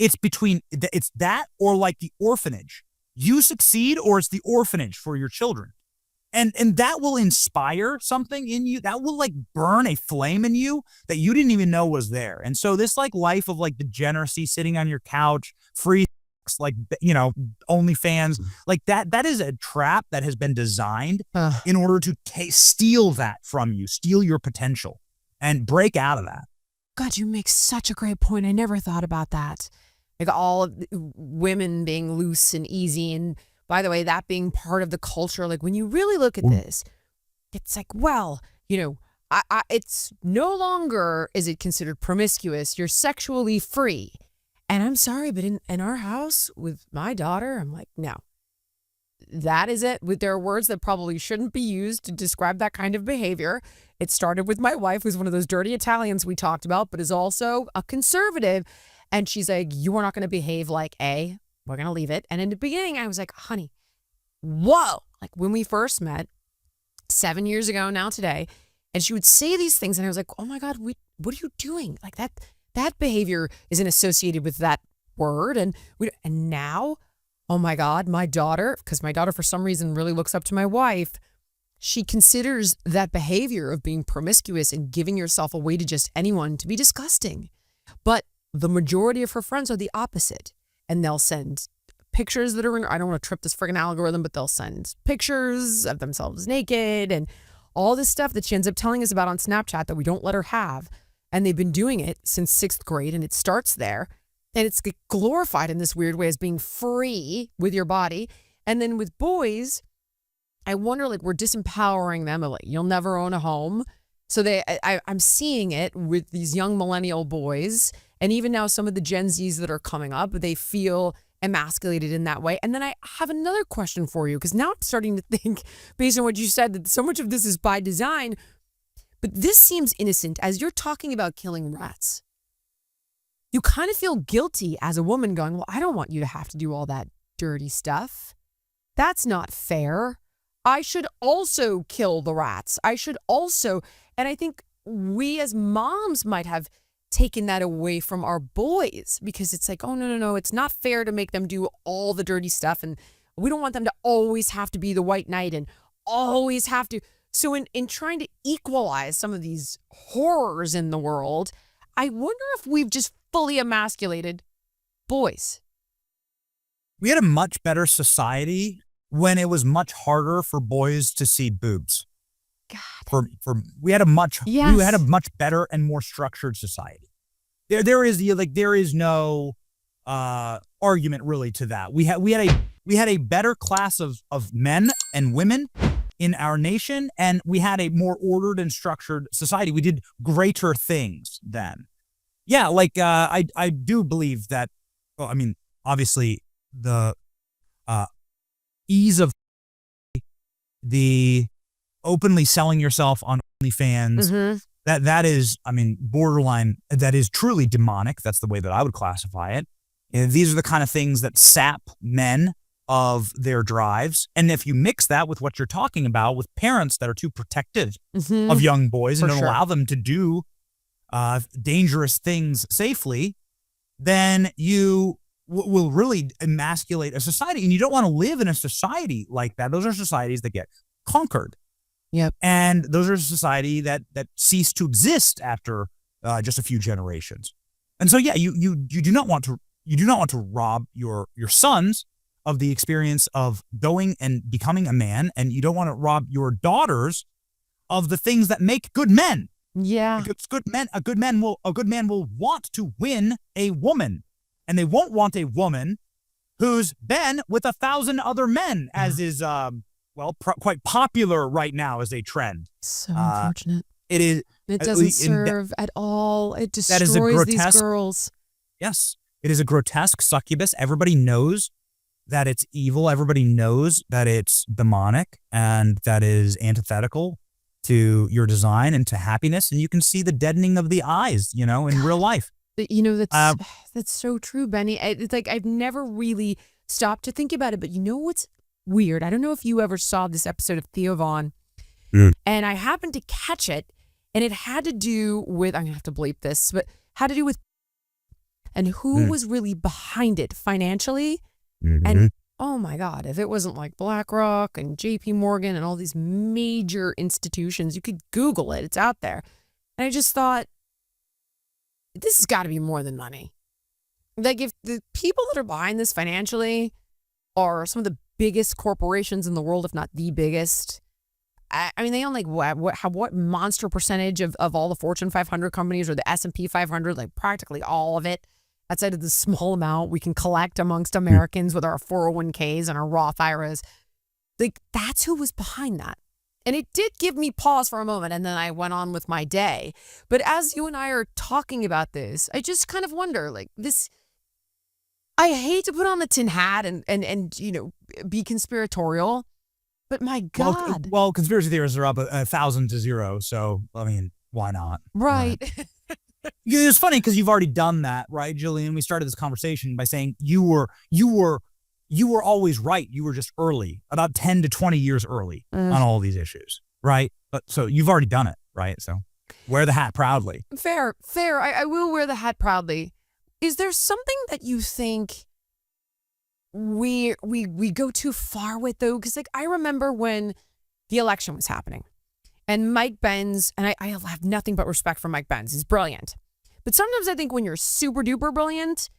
it's that or like the orphanage. You succeed or it's the orphanage for your children. And that will inspire something in you. That will like burn a flame in you that you didn't even know was there. And so this like life of like degeneracy, sitting on your couch, free, like, you know, OnlyFans, like that is a trap that has been designed in order to steal that from you, steal your potential and break out of that. God, you make such a great point. I never thought about that. Like all of women being loose and easy. And by the way, that being part of the culture, like when you really look at this, it's like, well, you know, it's no longer is it considered promiscuous. You're sexually free. And I'm sorry, but in our house with my daughter, I'm like, no, that is it. There are words that probably shouldn't be used to describe that kind of behavior. It started with my wife, who's one of those dirty Italians we talked about, but is also a conservative. And she's like, you are not going to behave like A. We're going to leave it. And in the beginning, I was like, honey, whoa. Like when we first met 7 years ago now today, and she would say these things. And I was like, oh my God, what are you doing? Like that behavior isn't associated with that word. And now, oh my God, my daughter, because my daughter for some reason really looks up to my wife, she considers that behavior of being promiscuous and giving yourself away to just anyone to be disgusting. But the majority of her friends are the opposite. And they'll send pictures that are, I don't want to trip this friggin' algorithm, but they'll send pictures of themselves naked and all this stuff that she ends up telling us about on Snapchat that we don't let her have. And they've been doing it since 6th grade, and it starts there. And it's glorified in this weird way as being free with your body. And then with boys, I wonder, like, we're disempowering them. Like, you'll never own a home. So I'm seeing it with these young millennial boys. And even now some of the Gen Zs that are coming up, they feel emasculated in that way. And then I have another question for you, because now I'm starting to think, based on what you said, that so much of this is by design. But this seems innocent. As you're talking about killing rats, you kind of feel guilty as a woman going, well, I don't want you to have to do all that dirty stuff. That's not fair. I should also kill the rats. I should also, and I think we as moms might have taken that away from our boys, because it's like, oh, no, it's not fair to make them do all the dirty stuff. And we don't want them to always have to be the white knight and always have to. So in trying to equalize some of these horrors in the world, I wonder if we've just fully emasculated boys. We had a much better society when it was much harder for boys to see boobs. God. We had a much better and more structured society. There is no argument really to that. We had a better class of men and women in our nation, and we had a more ordered and structured society. We did greater things then. Yeah, like I do believe that. Well, I mean, obviously the ease of the openly selling yourself on OnlyFans, that is, I mean, borderline, that is truly demonic. That's the way that I would classify it. And these are the kind of things that sap men of their drives. And if you mix that with what you're talking about, with parents that are too protective of young boys and don't allow them to do dangerous things safely, then you will really emasculate a society. And you don't want to live in a society like that. Those are societies that get conquered. Yep. And those are a society that cease to exist after just a few generations. And so, yeah, you do not want to rob your sons of the experience of going and becoming a man, and you don't want to rob your daughters of the things that make good men. Yeah. Because a good man will want to win a woman, and they won't want a woman who's been with 1,000 other men, as is quite popular right now as a trend. So unfortunate. It is. It doesn't serve at all. It destroys these girls. Yes, it is a grotesque succubus. Everybody knows that it's evil. Everybody knows that it's demonic, and that is antithetical to your design and to happiness. And you can see the deadening of the eyes, in real life. That's so true, Benny. It's like I've never really stopped to think about it. But you know what's weird? I don't know if you ever saw this episode of Theo Von, and I happened to catch it, and it had to do with, I'm gonna have to bleep this, but had to do with and who was really behind it financially. And oh my God, if it wasn't like BlackRock and JP Morgan and all these major institutions, you could Google it. It's out there. And I just thought, this has got to be more than money. Like, if the people that are behind this financially are some of the biggest corporations in the world, if not the biggest, I mean, they own like what monster percentage of all the Fortune 500 companies or the S&P 500, like practically all of it, outside of the small amount we can collect amongst Americans with our 401ks and our Roth IRAs. Like, that's who was behind that. And it did give me pause for a moment, and then I went on with my day. But as you and I are talking about this, I just kind of wonder, like, this, I hate to put on the tin hat and you know, be conspiratorial, but my God. Well, conspiracy theorists are up 1,000 to 0, so, I mean, why not? Right. It's funny because you've already done that, right, Jillian? We started this conversation by saying you were always right. You were just early, about 10 to 20 years early on all these issues, right? But so you've already done it, right? So wear the hat proudly. Fair. I will wear the hat proudly. Is there something that you think we go too far with, though? Because, like, I remember when the election was happening and Mike Benz, and I have nothing but respect for Mike Benz. He's brilliant. But sometimes I think when you're super duper brilliant,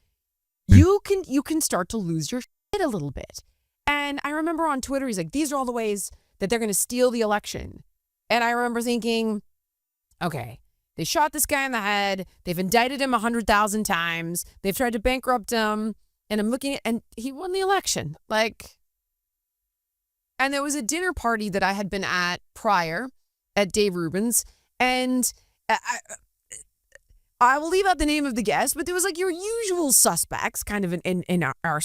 you can start to lose your shit a little bit. And I remember on Twitter, he's like, these are all the ways that they're going to steal the election. And I remember thinking, okay, they shot this guy in the head. They've indicted him 100,000 times. They've tried to bankrupt him. And I'm looking at, and he won the election. Like, and there was a dinner party that I had been at prior at Dave Rubin's. And I will leave out the name of the guest, but there was like your usual suspects kind of in our,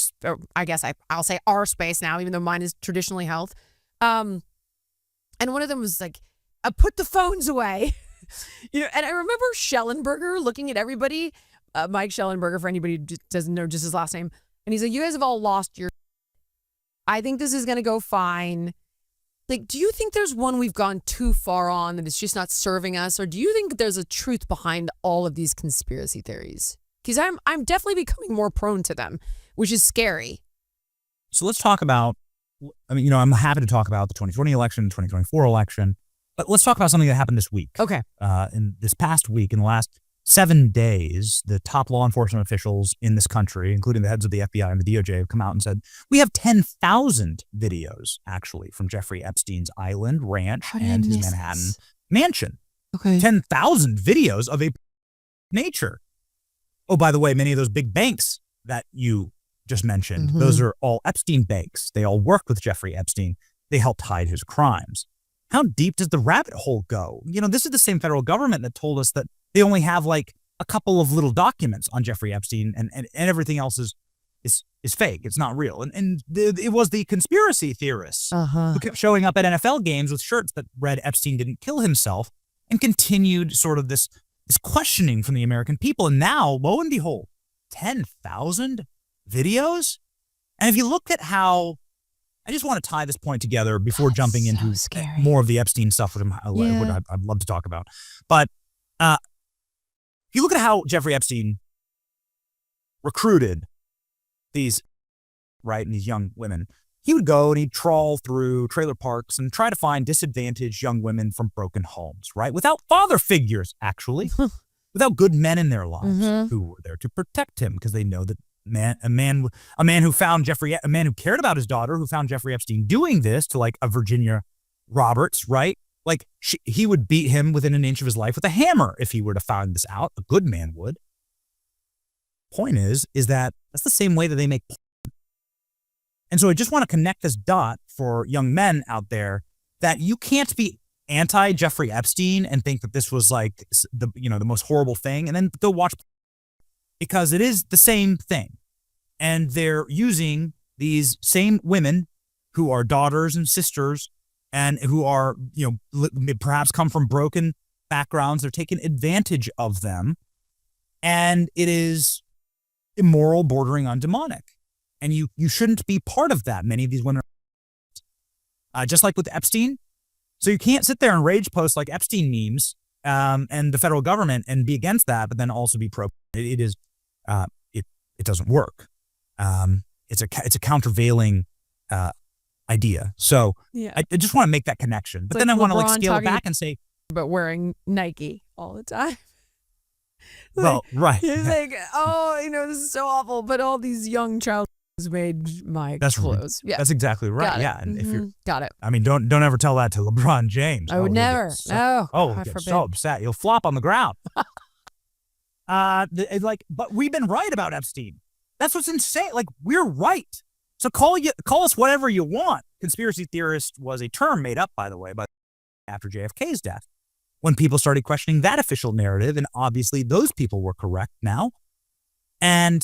I guess I'll say our space now, even though mine is traditionally health. And one of them was like, put the phones away. You know, and I remember Schellenberger looking at everybody, Mike Schellenberger, for anybody who doesn't know just his last name. And he's like, you guys have all lost your, I think this is going to go fine. Like, do you think there's one we've gone too far on that it's just not serving us? Or do you think there's a truth behind all of these conspiracy theories? Because I'm definitely becoming more prone to them, which is scary. So let's talk about, I mean, you know, I'm happy to talk about the 2020 election, 2024 election, but let's talk about something that happened this week. Okay. In this past week, in the last 7 days, the top law enforcement officials in this country, including the heads of the FBI and the DOJ, have come out and said, we have 10,000 videos, actually, from Jeffrey Epstein's island, ranch, and his Manhattan mansion. Okay. 10,000 videos of a nature. Oh, by the way, many of those big banks that you just mentioned, those are all Epstein banks. They all worked with Jeffrey Epstein. They helped hide his crimes. How deep does the rabbit hole go? You know, this is the same federal government that told us that they only have like a couple of little documents on Jeffrey Epstein and everything else is fake. It's not real. And it was the conspiracy theorists who kept showing up at NFL games with shirts that read Epstein didn't kill himself and continued sort of this questioning from the American people. And now, lo and behold, 10,000 videos. And if you look at how, I just want to tie this point together before jumping into more of the Epstein stuff, which I'd love to talk about. But if you look at how Jeffrey Epstein recruited these young women, he would go and he'd trawl through trailer parks and try to find disadvantaged young women from broken homes, right? Without father figures, actually, without good men in their lives who were there to protect him, because they know that a man who cared about his daughter, who found Jeffrey Epstein doing this to like a Virginia Roberts, right? Like he would beat him within an inch of his life with a hammer if he were to find this out. A good man would. Point is that that's the same way that they make porn. And so I just want to connect this dot for young men out there that you can't be anti Jeffrey Epstein and think that this was like the most horrible thing and then go watch, because it is the same thing. And they're using these same women who are daughters and sisters and who are, perhaps come from broken backgrounds. They're taking advantage of them. And it is immoral, bordering on demonic. And you shouldn't be part of that. Many of these women are just like with Epstein. So you can't sit there and rage post like Epstein memes and the federal government and be against that, but then also be pro. It is it doesn't work. It's a countervailing idea. So I just want to make that connection. But then I want to scale it back and say, but wearing Nike all the time. Well, right. He's like, oh, this is so awful, but all these young child made my clothes. Yeah, that's exactly right. Yeah, and if you're got it. I mean, don't ever tell that to LeBron James. I would never. No. He'll get so upset. He'll flop on the ground. But we've been right about Epstein. That's what's insane. Like, we're right. So call us whatever you want. Conspiracy theorist was a term made up, by the way, after JFK's death, when people started questioning that official narrative, and obviously those people were correct now. And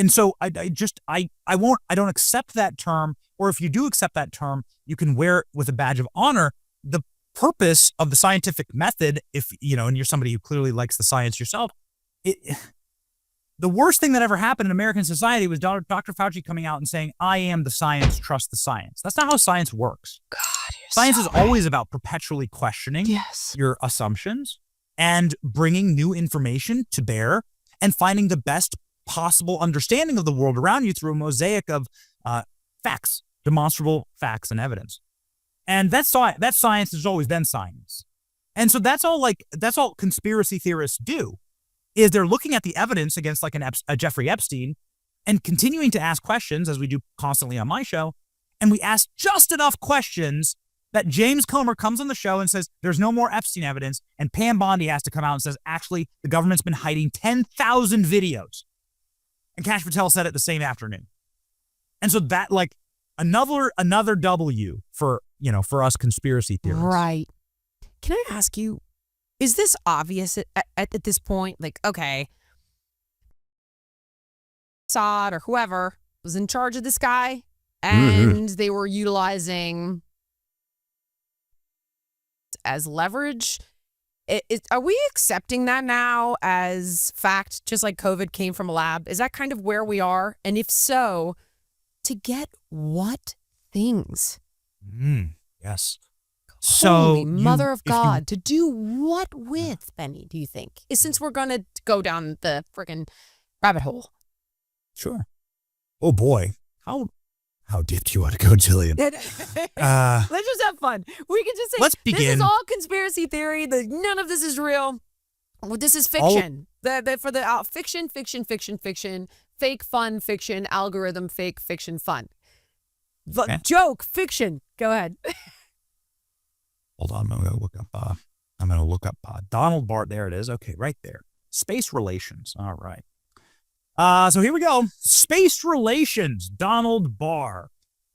so I don't accept that term, or if you do accept that term, you can wear it with a badge of honor. The purpose of the scientific method, if and you're somebody who clearly likes the science yourself, the worst thing that ever happened in American society was Dr. Fauci coming out and saying, I am the science, trust the science. That's not how science works. God, science is always about perpetually questioning your assumptions and bringing new information to bear and finding the best possible understanding of the world around you through a mosaic of facts, demonstrable facts and evidence. And that's science has always been science. And so that's all conspiracy theorists do, is they're looking at the evidence against like a Jeffrey Epstein and continuing to ask questions, as we do constantly on my show. And we ask just enough questions that James Comer comes on the show and says, there's no more Epstein evidence. And Pam Bondi has to come out and says, actually, the government's been hiding 10,000 videos. And Kash Patel said it the same afternoon. And so that, like, another W for us conspiracy theorists. Right. Can I ask you, is this obvious at this point? Like, okay, Assad or whoever was in charge of this guy, and they were utilizing as leverage. Are we accepting that now as fact, just like COVID came from a lab? Is that kind of where we are? And if so, to get what things? Yes. Holy Mother of God, to do what with, Benny, do you think? Since we're going to go down the friggin' rabbit hole. Sure. Oh, boy. How deep do you want to go, Jillian? Let's just have fun. We can just say, let's begin. This is all conspiracy theory. None of this is real. Well, this is fiction. For the fiction, fake fun fiction, algorithm, fake fiction fun. Joke, fiction. Go ahead. Hold on, I'm going to look up Donald Barr. There it is. Okay, right there. Space relations. All right. So here we go. Space relations. Donald Barr.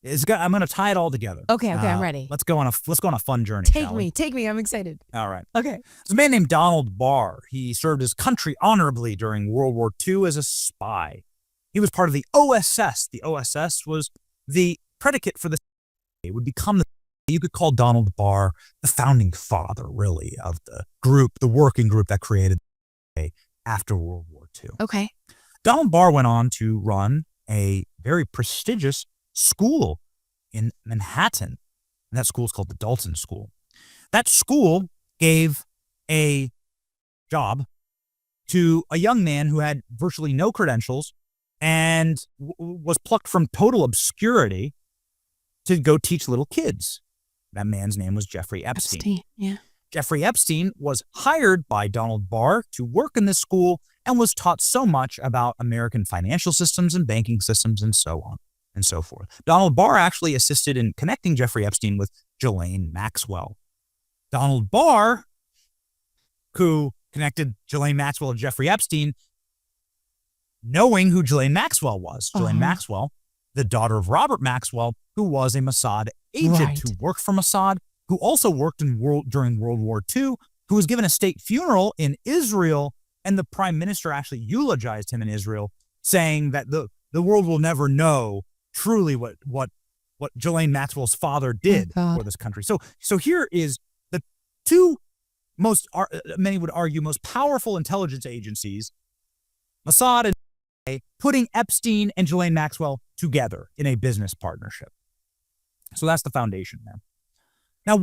I'm going to tie it all together. Okay, I'm ready. Let's go on a fun journey. Take me. I'm excited. All right. Okay. There's a man named Donald Barr. He served his country honorably during World War II as a spy. He was part of the OSS. The OSS was the predicate for the. It would become the. You could call Donald Barr the founding father, really, of the group, the working group that created after World War II. Okay. Donald Barr went on to run a very prestigious school in Manhattan, and that school is called the Dalton School. That school gave a job to a young man who had virtually no credentials and was plucked from total obscurity to go teach little kids. That man's name was Jeffrey Epstein. Yeah. Jeffrey Epstein was hired by Donald Barr to work in this school and was taught so much about American financial systems and banking systems and so on and so forth. Donald Barr actually assisted in connecting Jeffrey Epstein with Ghislaine Maxwell. Donald Barr, who connected Ghislaine Maxwell and Jeffrey Epstein, knowing who Ghislaine Maxwell was. Ghislaine Maxwell, the daughter of Robert Maxwell, who was a Mossad agent who worked for Mossad, who also worked during World War II, who was given a state funeral in Israel, and the prime minister actually eulogized him in Israel, saying that the world will never know truly what Ghislaine Maxwell's father did for this country. So here is the two many would argue, most powerful intelligence agencies, Mossad and CIA, putting Epstein and Ghislaine Maxwell together in a business partnership. So that's the foundation there. Now,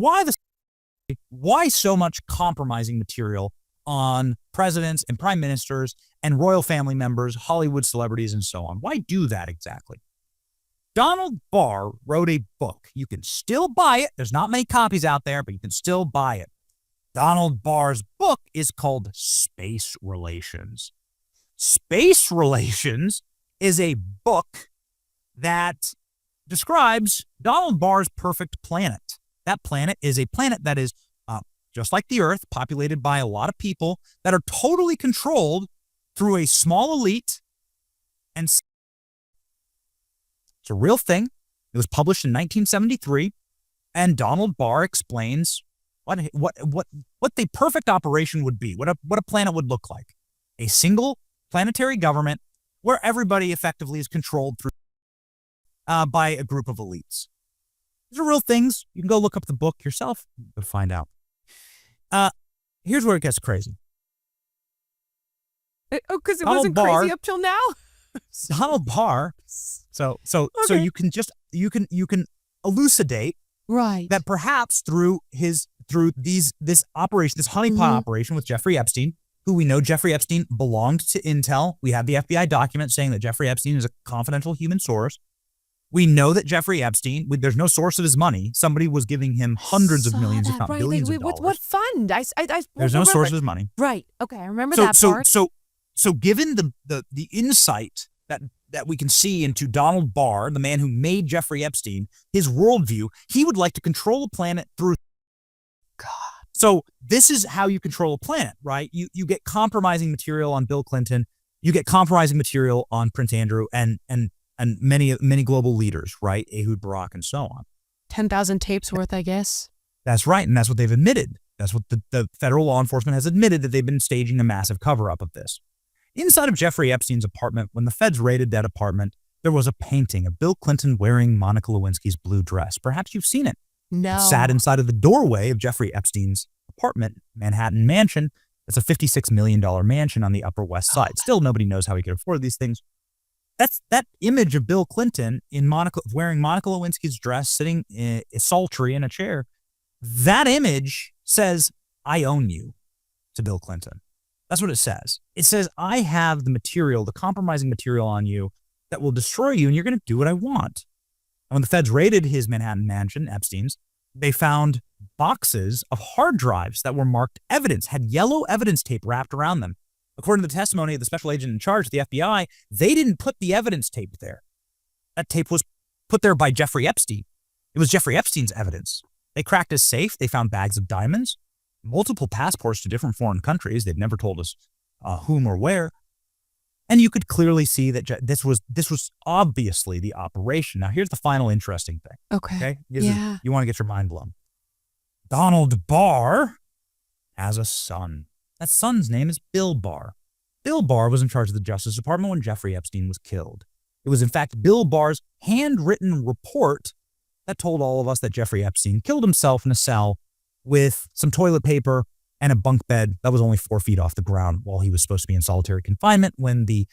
why so much compromising material on presidents and prime ministers and royal family members, Hollywood celebrities, and so on. Why do that exactly? Donald Barr wrote a book. You can still buy it. There's not many copies out there, but you can still buy it. Donald Barr's book is called Space Relations. Space Relations is a book that describes Donald Barr's perfect planet. That planet is a planet that is just like the Earth, populated by a lot of people that are totally controlled through a small elite. And it's a real thing. It was published in 1973, and Donald Barr explains what the perfect operation would be, what a planet would look like. A single planetary government where everybody effectively is controlled through by a group of elites. These are real things. You can go look up the book yourself to find out. Here's where it gets crazy. Because it Donald wasn't Barr, crazy up till now. Donald Barr. So you can elucidate Right. that perhaps through this operation, this honeypot operation with Jeffrey Epstein, who we know Jeffrey Epstein belonged to Intel. We have the FBI document saying that Jeffrey Epstein is a confidential human source. We know that Jeffrey Epstein, there's no source of his money. Somebody was giving him hundreds of millions, if not billions of dollars. What fund? There's no source of his money. Right. Okay, I remember that part. So given the insight that we can see into Donald Barr, the man who made Jeffrey Epstein, his worldview, he would like to control a planet through God. So this is how you control a planet, right? You get compromising material on Bill Clinton, you get compromising material on Prince Andrew and many global leaders, right? Ehud Barak and so on. 10,000 tapes worth, I guess. That's right, and that's what they've admitted. That's what the federal law enforcement has admitted, that they've been staging a massive cover-up of this. Inside of Jeffrey Epstein's apartment, when the feds raided that apartment, there was a painting of Bill Clinton wearing Monica Lewinsky's blue dress. Perhaps you've seen it. No. It sat inside of the doorway of Jeffrey Epstein's apartment, Manhattan mansion. It's a $56 million mansion on the Upper West Side. Still, nobody knows how he could afford these things. That image of Bill Clinton wearing Monica Lewinsky's dress, sitting sultry in a chair. That image says, "I own you," to Bill Clinton. That's what it says. It says, "I have the material, the compromising material on you that will destroy you, and you're going to do what I want." And when the feds raided his Manhattan mansion, Epstein's, they found boxes of hard drives that were marked evidence, had yellow evidence tape wrapped around them. According to the testimony of the special agent in charge of the FBI, they didn't put the evidence tape there. That tape was put there by Jeffrey Epstein. It was Jeffrey Epstein's evidence. They cracked his safe. They found bags of diamonds, multiple passports to different foreign countries. They'd never told us whom or where. And you could clearly see that this was obviously the operation. Now, here's the final interesting thing. Okay. You want to get your mind blown. Donald Barr has a son. That son's name is Bill Barr. Bill Barr was in charge of the Justice Department when Jeffrey Epstein was killed. It was, in fact, Bill Barr's handwritten report that told all of us that Jeffrey Epstein killed himself in a cell with some toilet paper and a bunk bed that was only 4 feet off the ground while he was supposed to be in solitary confinement when the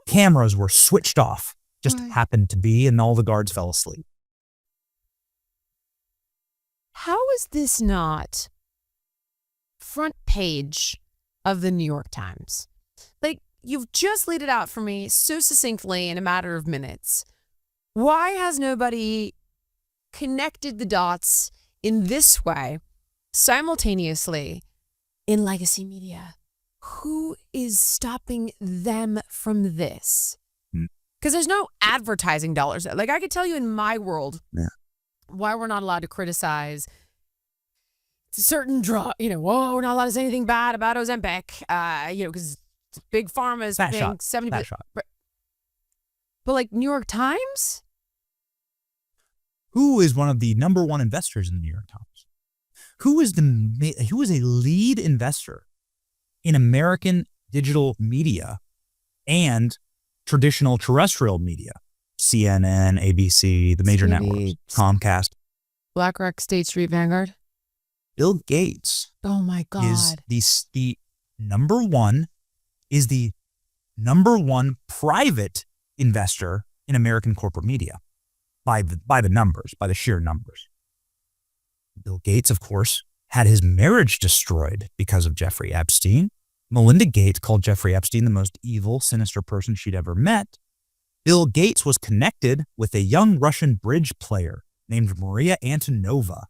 cameras were switched off. Just happened to be, and all the guards fell asleep. How is this not front page of the New York Times? Like, you've just laid it out for me so succinctly in a matter of minutes. Why has nobody connected the dots in this way simultaneously in legacy media? Who is stopping them from this? Because there's no advertising dollars. Like, I could tell you in my world why we're not allowed to criticize certain drug, we're not allowed to say anything bad about Ozempic, because big pharma is paying 70%. But like New York Times? Who is one of the number one investors in the New York Times? Who is a lead investor in American digital media and traditional terrestrial media? CNN, ABC, the major networks, Comcast. BlackRock, State Street, Vanguard. Bill Gates. Oh my God. Is the number one private investor in American corporate media by the sheer numbers. Bill Gates, of course, had his marriage destroyed because of Jeffrey Epstein. Melinda Gates called Jeffrey Epstein the most evil, sinister person she'd ever met. Bill Gates was connected with a young Russian bridge player named Maria Antonova,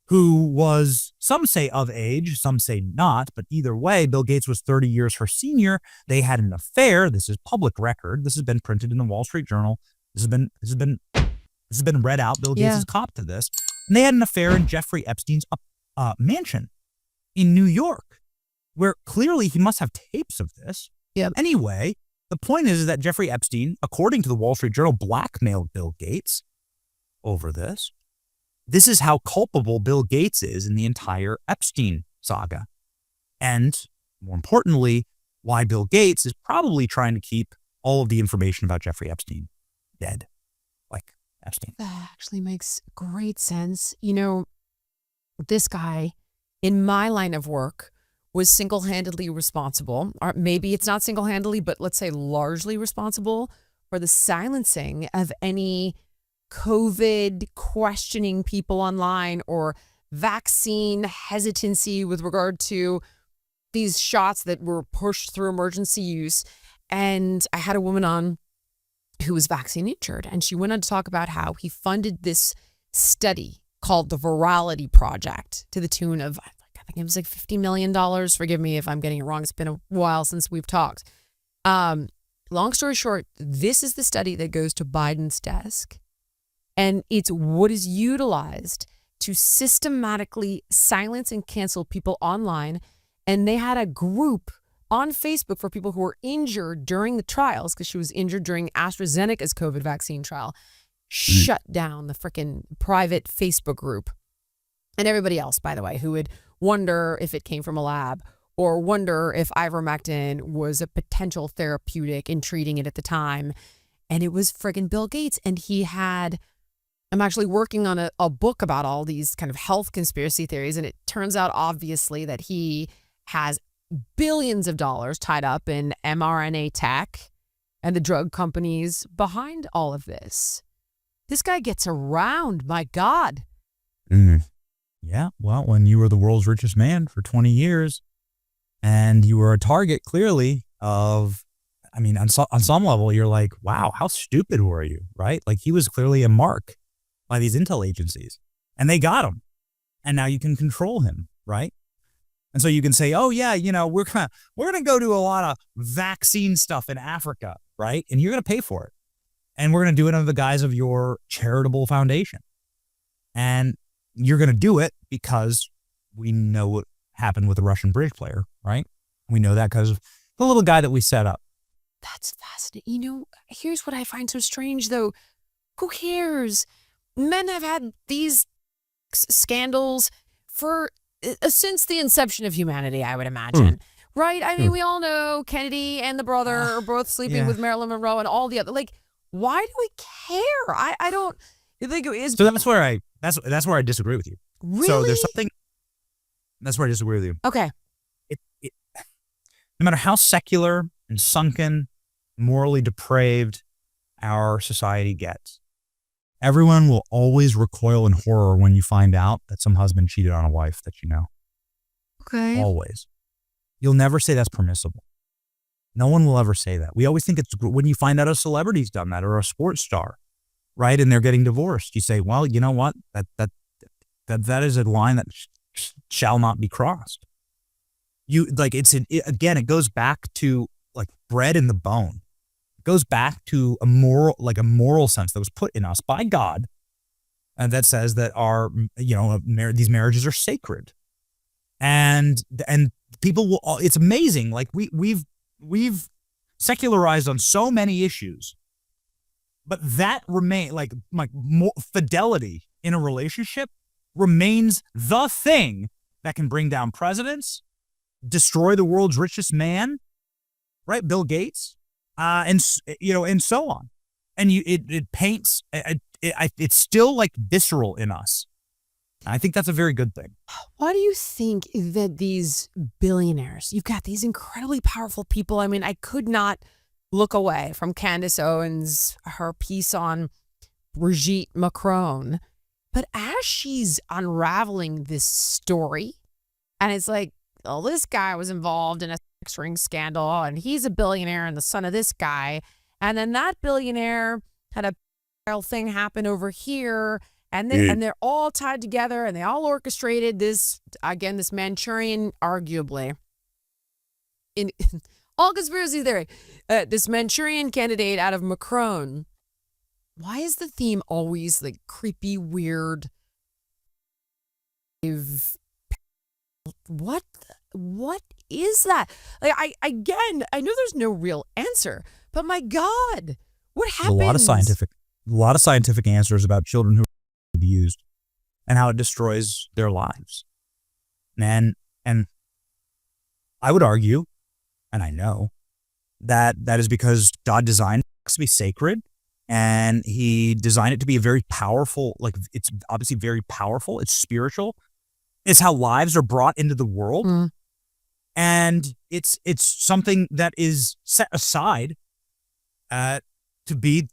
who was, some say of age, some say not, but either way, Bill Gates was 30 years her senior. They had an affair. This is public record. This has been printed in the Wall Street Journal. This has been read out. Bill Gates has copped to this. And they had an affair in Jeffrey Epstein's mansion in New York, where clearly he must have tapes of this. Yep. Anyway, the point is that Jeffrey Epstein, according to the Wall Street Journal, blackmailed Bill Gates over this. This is how culpable Bill Gates is in the entire Epstein saga. And more importantly, why Bill Gates is probably trying to keep all of the information about Jeffrey Epstein dead, like Epstein. That actually makes great sense. You know, this guy, in my line of work, was single-handedly responsible, or maybe it's not single-handedly, but let's say largely responsible for the silencing of any COVID questioning people online or vaccine hesitancy with regard to these shots that were pushed through emergency use. And I had a woman on who was vaccine injured, and she went on to talk about how he funded this study called the Virality Project to the tune of, I think it was like $50 million. Forgive me if I'm getting it wrong. It's been a while since we've talked. Long story short, this is the study that goes to Biden's desk. And it's what is utilized to systematically silence and cancel people online. And they had a group on Facebook for people who were injured during the trials, because she was injured during AstraZeneca's COVID vaccine trial, shut down the freaking private Facebook group. And everybody else, by the way, who would wonder if it came from a lab or wonder if ivermectin was a potential therapeutic in treating it at the time. And it was friggin' Bill Gates. And he had... I'm actually working on a book about all these kind of health conspiracy theories, and it turns out obviously that he has billions of dollars tied up in mRNA tech and the drug companies behind all of this. This guy gets around, my God. Yeah, well, when you were the world's richest man for 20 years and you were a target clearly of, I mean, on some level, you're like, wow, how stupid were you, right? Like he was clearly a mark by these intel agencies, and they got him, and now you can control him, right? And so you can say, oh yeah, you know, we're gonna go do a lot of vaccine stuff in Africa, right? And you're gonna pay for it, and we're gonna do it under the guise of your charitable foundation, and you're gonna do it because we know what happened with the Russian bridge player, right? We know that because of the little guy that we set up. That's fascinating. You know, here's what I find so strange, though. Who cares? Men have had these scandals for since the inception of humanity, I would imagine. Right? I mean, we all know Kennedy and the brother are both sleeping with Marilyn Monroe and all the other. Like, why do we care? I don't think it is. So that's where I disagree with you. Really? So there's something. That's where I disagree with you. Okay. No matter how secular and sunken, morally depraved our society gets, everyone will always recoil in horror when you find out that some husband cheated on a wife that you know. Okay. Always. You'll never say that's permissible. No one will ever say that. We always think it's when you find out a celebrity's done that or a sports star, right? And they're getting divorced. You say, well, you know what? That is a line that shall not be crossed. It goes back to like bred in the bone. Goes back to a moral sense that was put in us by God, and that says that these marriages are sacred, and people will. It's amazing. Like we've secularized on so many issues, but that remain like more fidelity in a relationship remains the thing that can bring down presidents, destroy the world's richest man, right? Bill Gates. And so on. And it paints, it's still like visceral in us. I think that's a very good thing. Why do you think that these billionaires, you've got these incredibly powerful people? I mean, I could not look away from Candace Owens, her piece on Brigitte Macron. But as she's unraveling this story, and it's like, oh, this guy was involved in a sex ring scandal, and he's a billionaire and the son of this guy. And then that billionaire had a thing happen over here, and they're all tied together, and they all orchestrated this, again, this Manchurian, arguably, in all conspiracy theory, this Manchurian candidate out of Macron. Why is the theme always like creepy, weird? What is that? Like, I know there's no real answer, but my God, what happens? A lot of scientific answers about children who are abused and how it destroys their lives. And I would argue, and I know, that is because God designed sex to be sacred, and he designed it to be a very powerful, like, it's obviously very powerful. It's spiritual. It's how lives are brought into the world. Mm. And it's something that is set aside to be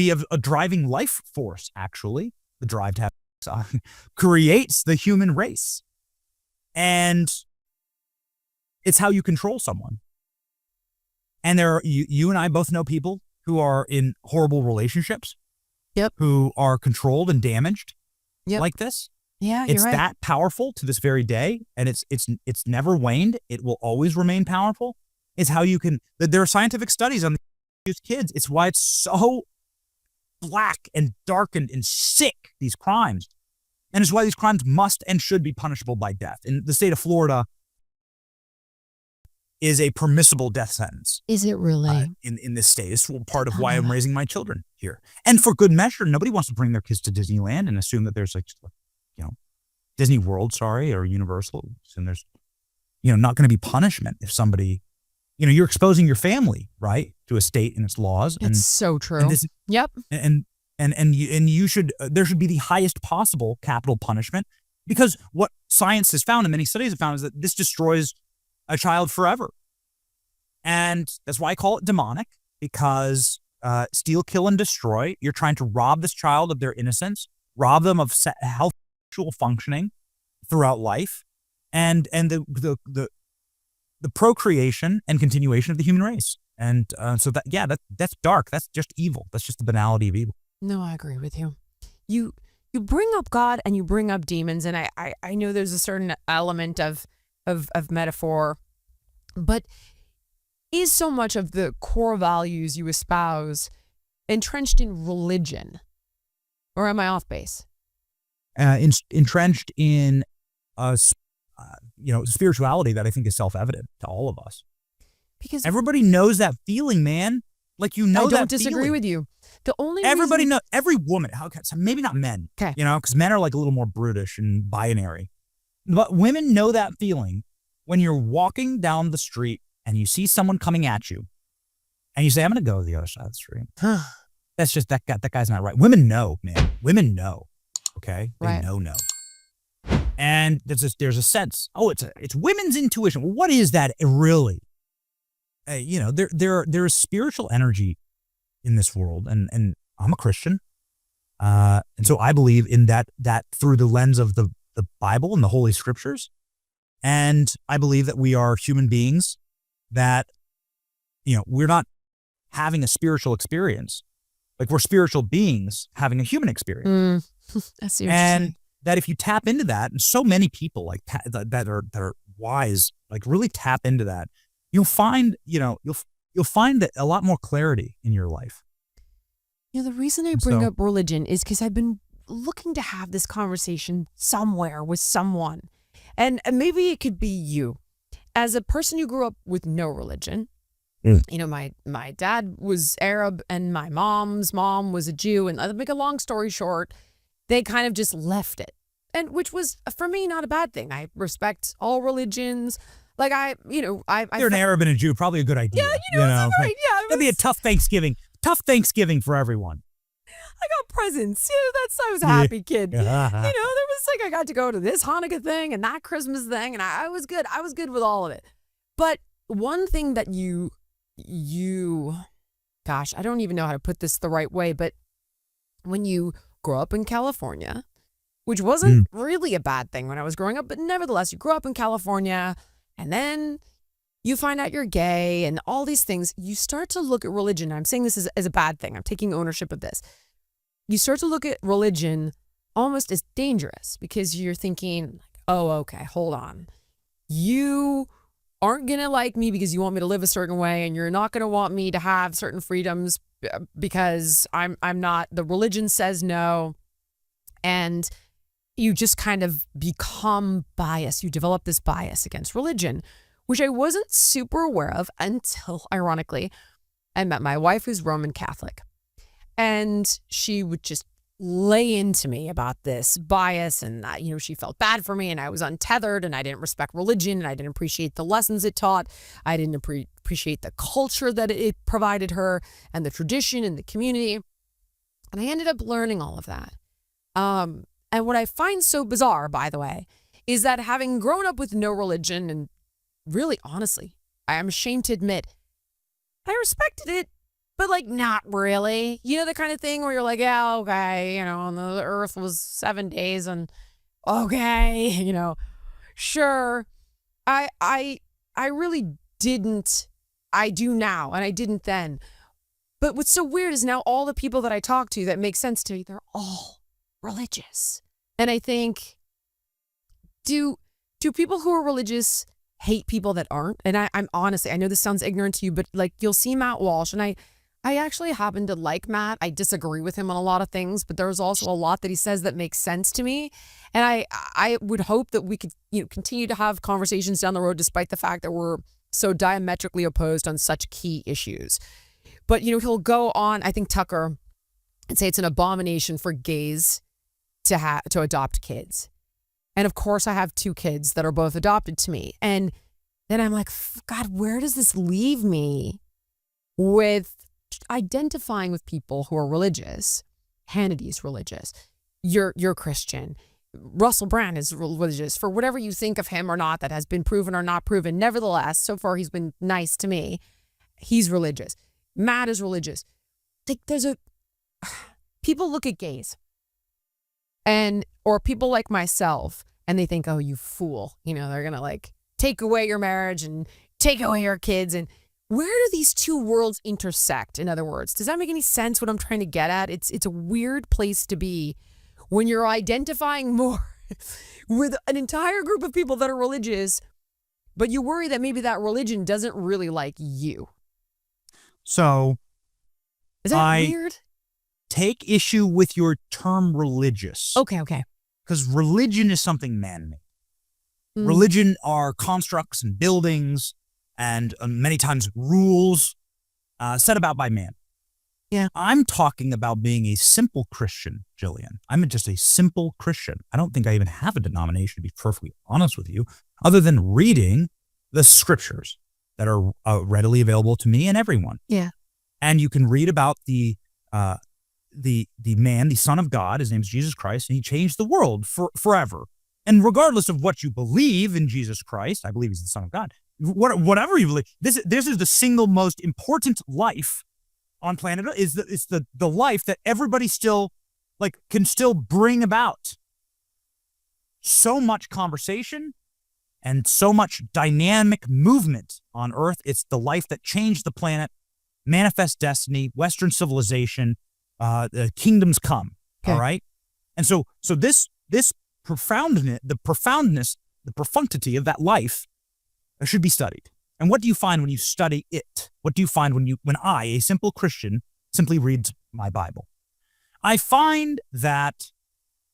a driving life force, actually. The drive to have creates the human race. And it's how you control someone. And you and I both know people who are in horrible relationships. Yep. Who are controlled and damaged. Yep. Like this. Yeah, it's you're right. that powerful to this very day, and it's never waned. It will always remain powerful. It's how you can. There are scientific studies on these kids. It's why it's so black and darkened and sick, these crimes, and it's why these crimes must and should be punishable by death. In the state of Florida, is a permissible death sentence. Is it really? In this state, it's part of why I'm raising my children here, and for good measure. Nobody wants to bring their kids to Disneyland and assume that there's like, Disney World, or Universal, and there's, not going to be punishment if somebody, you're exposing your family, right, to a state and its laws. It's so true. Yep. And you should, there should be the highest possible capital punishment, because what science has found and many studies have found is that this destroys a child forever. And that's why I call it demonic, because steal, kill, and destroy. You're trying to rob this child of their innocence, rob them of health, functioning throughout life, and the procreation and continuation of the human race. And so that's dark. That's just evil. That's just the banality of evil. No, I agree with you. You bring up God and you bring up demons, and I know there's a certain element of metaphor, but is so much of the core values you espouse entrenched in religion, or am I off base? Entrenched in spirituality that I think is self-evident to all of us. Because everybody knows that feeling, man. Like, I don't disagree with you. The only everybody knows, every woman, so maybe not men, okay, because men are like a little more brutish and binary. But women know that feeling when you're walking down the street and you see someone coming at you and you say, I'm going to go to the other side of the street. That's just, that guy's not right. Women know, man. Women know. Okay, they know. And there's a sense. Oh, it's women's intuition. Well, what is that really? There is spiritual energy in this world, and I'm a Christian, and so I believe in that through the lens of the Bible and the Holy Scriptures, and I believe that we are human beings, that we're not having a spiritual experience, like we're spiritual beings having a human experience. I see what you're saying. And that if you tap into that, and so many people like that are wise, like really tap into that, you'll find you'll find that a lot more clarity in your life. The reason I bring up religion is because I've been looking to have this conversation somewhere with someone, and maybe it could be you, as a person who grew up with no religion. My dad was Arab and my mom's mom was a Jew, and to make a long story short, they kind of just left it, and which was, for me, not a bad thing. I respect all religions. Like you're an Arab and a Jew, probably a good idea. Yeah, right. Yeah, it'd be a tough Thanksgiving for everyone. I got presents. I was a happy kid. There was I got to go to this Hanukkah thing and that Christmas thing, and I was good. I was good with all of it. But one thing that gosh, I don't even know how to put this the right way, but when you grow up in California, which wasn't really a bad thing when I was growing up, but nevertheless, you grew up in California, and then you find out you're gay and all these things, you start to look at religion. I'm saying this as a bad thing. I'm taking ownership of this. You start to look at religion almost as dangerous because you're thinking, oh, okay, hold on. You aren't going to like me because you want me to live a certain way, and you're not going to want me to have certain freedoms because I'm not, the religion says no. And you just kind of become biased. You develop this bias against religion, which I wasn't super aware of until, ironically, I met my wife who's Roman Catholic. And she would just lay into me about this bias, and she felt bad for me, and I was untethered, and I didn't respect religion, and I didn't appreciate the lessons it taught. I didn't appreciate the culture that it provided her, and the tradition and the community. And I ended up learning all of that. And what I find so bizarre, by the way, is that having grown up with no religion, and really, honestly, I am ashamed to admit, I respected it, but like not really. You know, the kind of thing where you're like, yeah, okay, and the earth was 7 days, and okay, sure. I really didn't. I do now, and I didn't then. But what's so weird is now all the people that I talk to that make sense to me, they're all religious. And I think, do people who are religious hate people that aren't? And I'm honestly, I know this sounds ignorant to you, but like you'll see Matt Walsh, and I actually happen to like Matt. I disagree with him on a lot of things, but there's also a lot that he says that makes sense to me. And I would hope that we could continue to have conversations down the road, despite the fact that we're so diametrically opposed on such key issues. But he'll go on, I think Tucker, and say it's an abomination for gays to adopt kids. And of course I have 2 kids that are both adopted to me. And then I'm like, God, where does this leave me with identifying with people who are religious? Hannity's religious. You're Christian. Russell Brand is religious. For whatever you think of him or not, that has been proven or not proven. Nevertheless, so far he's been nice to me. He's religious. Matt is religious. Like people look at gays or people like myself, and they think, oh, you fool. They're going to like take away your marriage and take away your kids. And where do these two worlds intersect? In other words, does that make any sense what I'm trying to get at? It's a weird place to be when you're identifying more with an entire group of people that are religious, but you worry that maybe that religion doesn't really like you. So is that weird? Take issue with your term religious. Okay. Because religion is something man-made. Religion are constructs and buildings and many times rules set about by man. Yeah. I'm talking about being a simple Christian, Jillian. I'm just a simple Christian. I don't think I even have a denomination, to be perfectly honest with you, other than reading the scriptures that are readily available to me and everyone. Yeah. And you can read about the man, the Son of God. His name is Jesus Christ, and he changed the world forever. And regardless of what you believe in Jesus Christ, I believe he's the Son of God. Whatever you believe, this is the single most important life on planet Earth. It's the life that everybody still can still bring about so much conversation and so much dynamic movement on Earth. It's the life that changed the planet, manifest destiny, Western civilization, the kingdoms come. Okay. All right. And so this profoundness, the profundity of that life should be studied. And what do you find when you study it? What do you find when I, a simple Christian, simply reads my Bible? I find that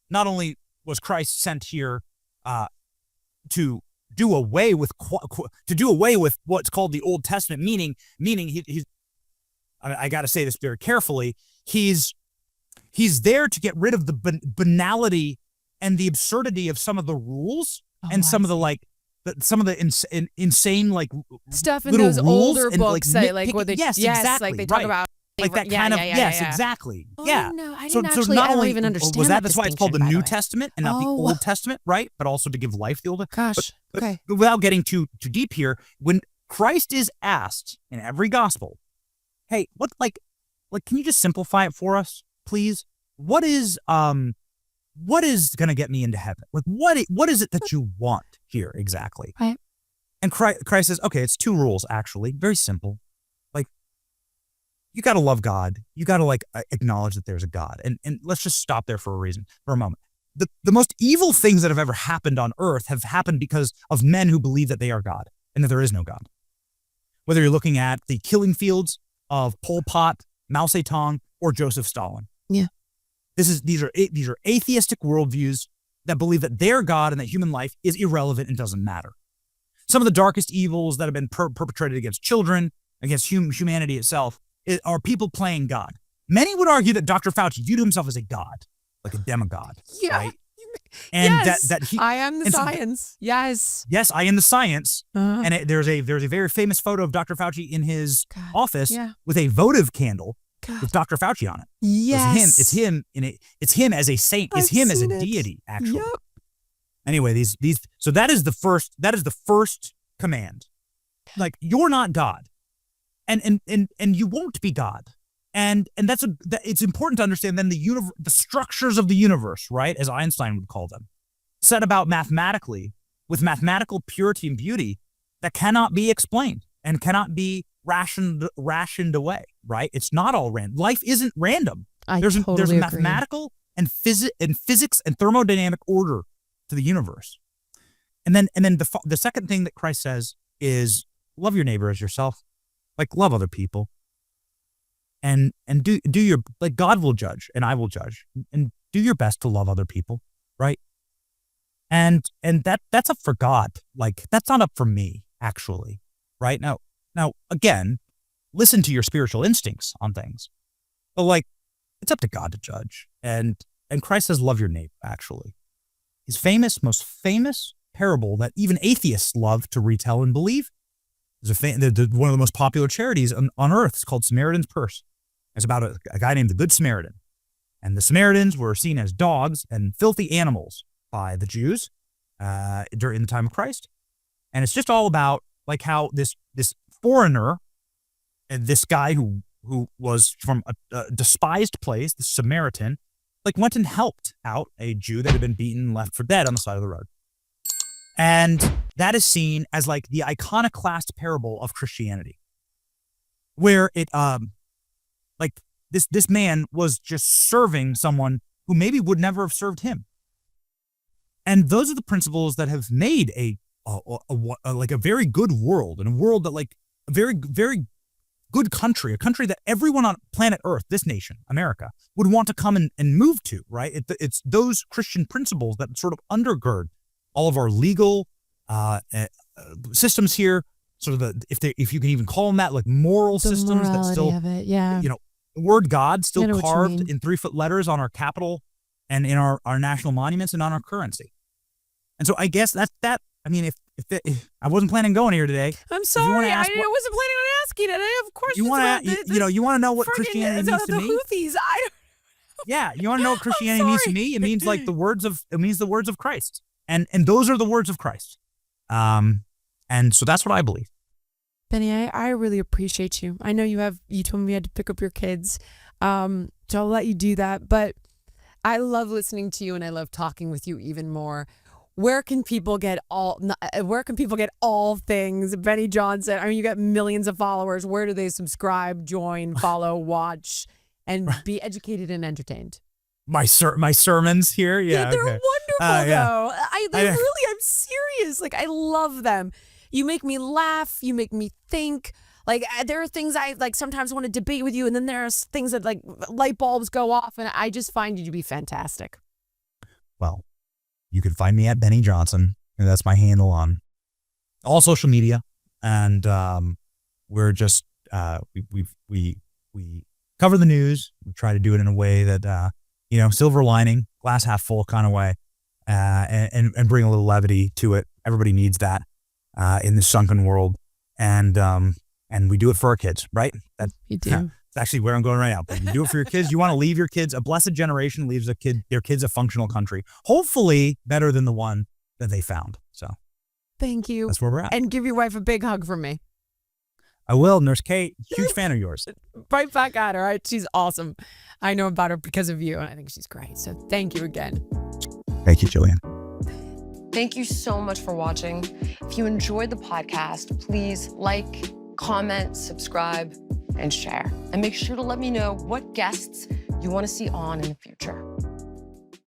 not only was Christ sent here to do away with what's called the Old Testament, meaning he's, I got to say this very carefully. He's there to get rid of the banality and the absurdity of some of the rules and some of the some of the insane stuff in those older books that exactly, they talk about that kind of exactly. Oh, yeah. No, I didn't actually ever even understand that's why it's called the New Testament and not the Old Testament, right? But also to give life the Old. Gosh. Okay. But without getting too deep here, when Christ is asked in every gospel, hey, what can you just simplify it for us, please? What is going to get me into heaven? What is it that you want here exactly? Right. And Christ says, okay, it's 2 rules, actually. Very simple. Like, you got to love God. You got to acknowledge that there's a God. And let's just stop there for a moment. The most evil things that have ever happened on earth have happened because of men who believe that they are God and that there is no God. Whether you're looking at the killing fields of Pol Pot, Mao Zedong, or Joseph Stalin. Yeah. These are atheistic worldviews that believe that they're God and that human life is irrelevant and doesn't matter. Some of the darkest evils that have been perpetrated against children, against humanity itself, are people playing God. Many would argue that Dr. Fauci viewed himself as a god, like a demigod, right? And yes, that he, I am the science. So, yes, I am the science. And there's a very famous photo of Dr. Fauci in his office with a votive candle with Dr. Fauci on it. Yes, It's him as a saint. It's him as a deity, actually. Yep. Anyway, so that is the first command. Like, you're not God, and you won't be God, and it's important to understand then the structures of the universe, right, as Einstein would call them, set about mathematically with mathematical purity and beauty that cannot be explained and cannot be rationed away, right? It's not all random. Life isn't random. There's a mathematical and physics and thermodynamic order to the universe. And then the second thing that Christ says is love your neighbor as yourself. Like, love other people. And do your, like, God will judge and I will judge, and do your best to love other people, right? And that's up for God. Like, that's not up for me, actually. Right? Now again, listen to your spiritual instincts on things. But, like, it's up to God to judge. And Christ says love your neighbor, actually. His most famous parable that even atheists love to retell and believe is one of the most popular charities on earth. It's called Samaritan's Purse. It's about a guy named the Good Samaritan. And the Samaritans were seen as dogs and filthy animals by the Jews during the time of Christ. And it's just all about, like, how this foreigner, and this guy who was from a despised place, the Samaritan, like, went and helped out a Jew that had been beaten and left for dead on the side of the road. And that is seen as, like, the iconoclast parable of Christianity, where it, like, this man was just serving someone who maybe would never have served him. And those are the principles that have made a very good world, and a world that, like, a very, very good country, a country that everyone on planet Earth, this nation, America, would want to come and move to, right? It's those Christian principles that sort of undergird all of our legal systems here, sort of if you can even call them that, like, moral systems that still, the word God still carved in 3-foot letters on our Capitol and in our national monuments and on our currency. And so I guess that's that. I mean, if I wasn't planning on going here today. I'm sorry, I wasn't planning on asking it. Of course, you want to know what Christianity means to me. Houthis, Yeah, you want to know what Christianity means to me? It means, like, the words of Christ, and those are the words of Christ. And so that's what I believe. Benny, I really appreciate you. I know you told me you had to pick up your kids, so I'll let you do that. But I love listening to you, and I love talking with you even more. Where can people get all things Benny Johnson? I mean, you got millions of followers. Where do they subscribe, join, follow, watch, and be educated and entertained? My sermons here, yeah, they're okay. wonderful though. I'm serious. Like, I love them. You make me laugh. You make me think. Like, there are things I, like, sometimes want to debate with you, and then there's things that, like, light bulbs go off, and I just find you to be fantastic. Well, you can find me at Benny Johnson, and that's my handle on all social media. And we're just we cover the news. We try to do it in a way that silver lining, glass half full kind of way, and bring a little levity to it. Everybody needs that in this sunken world, and we do it for our kids, right? You do. It's actually where I'm going right now. But you do it for your kids. You want to leave your kids, a blessed generation leaves their kids a functional country, hopefully better than the one that they found. So thank you. That's where we're at. And give your wife a big hug from me. I will, Nurse Kate. Huge fan of yours. Right back at her. Right? She's awesome. I know about her because of you, and I think she's great. So thank you again. Thank you, Jillian. Thank you so much for watching. If you enjoyed the podcast, please like, comment, subscribe, and share. And make sure to let me know what guests you want to see on in the future.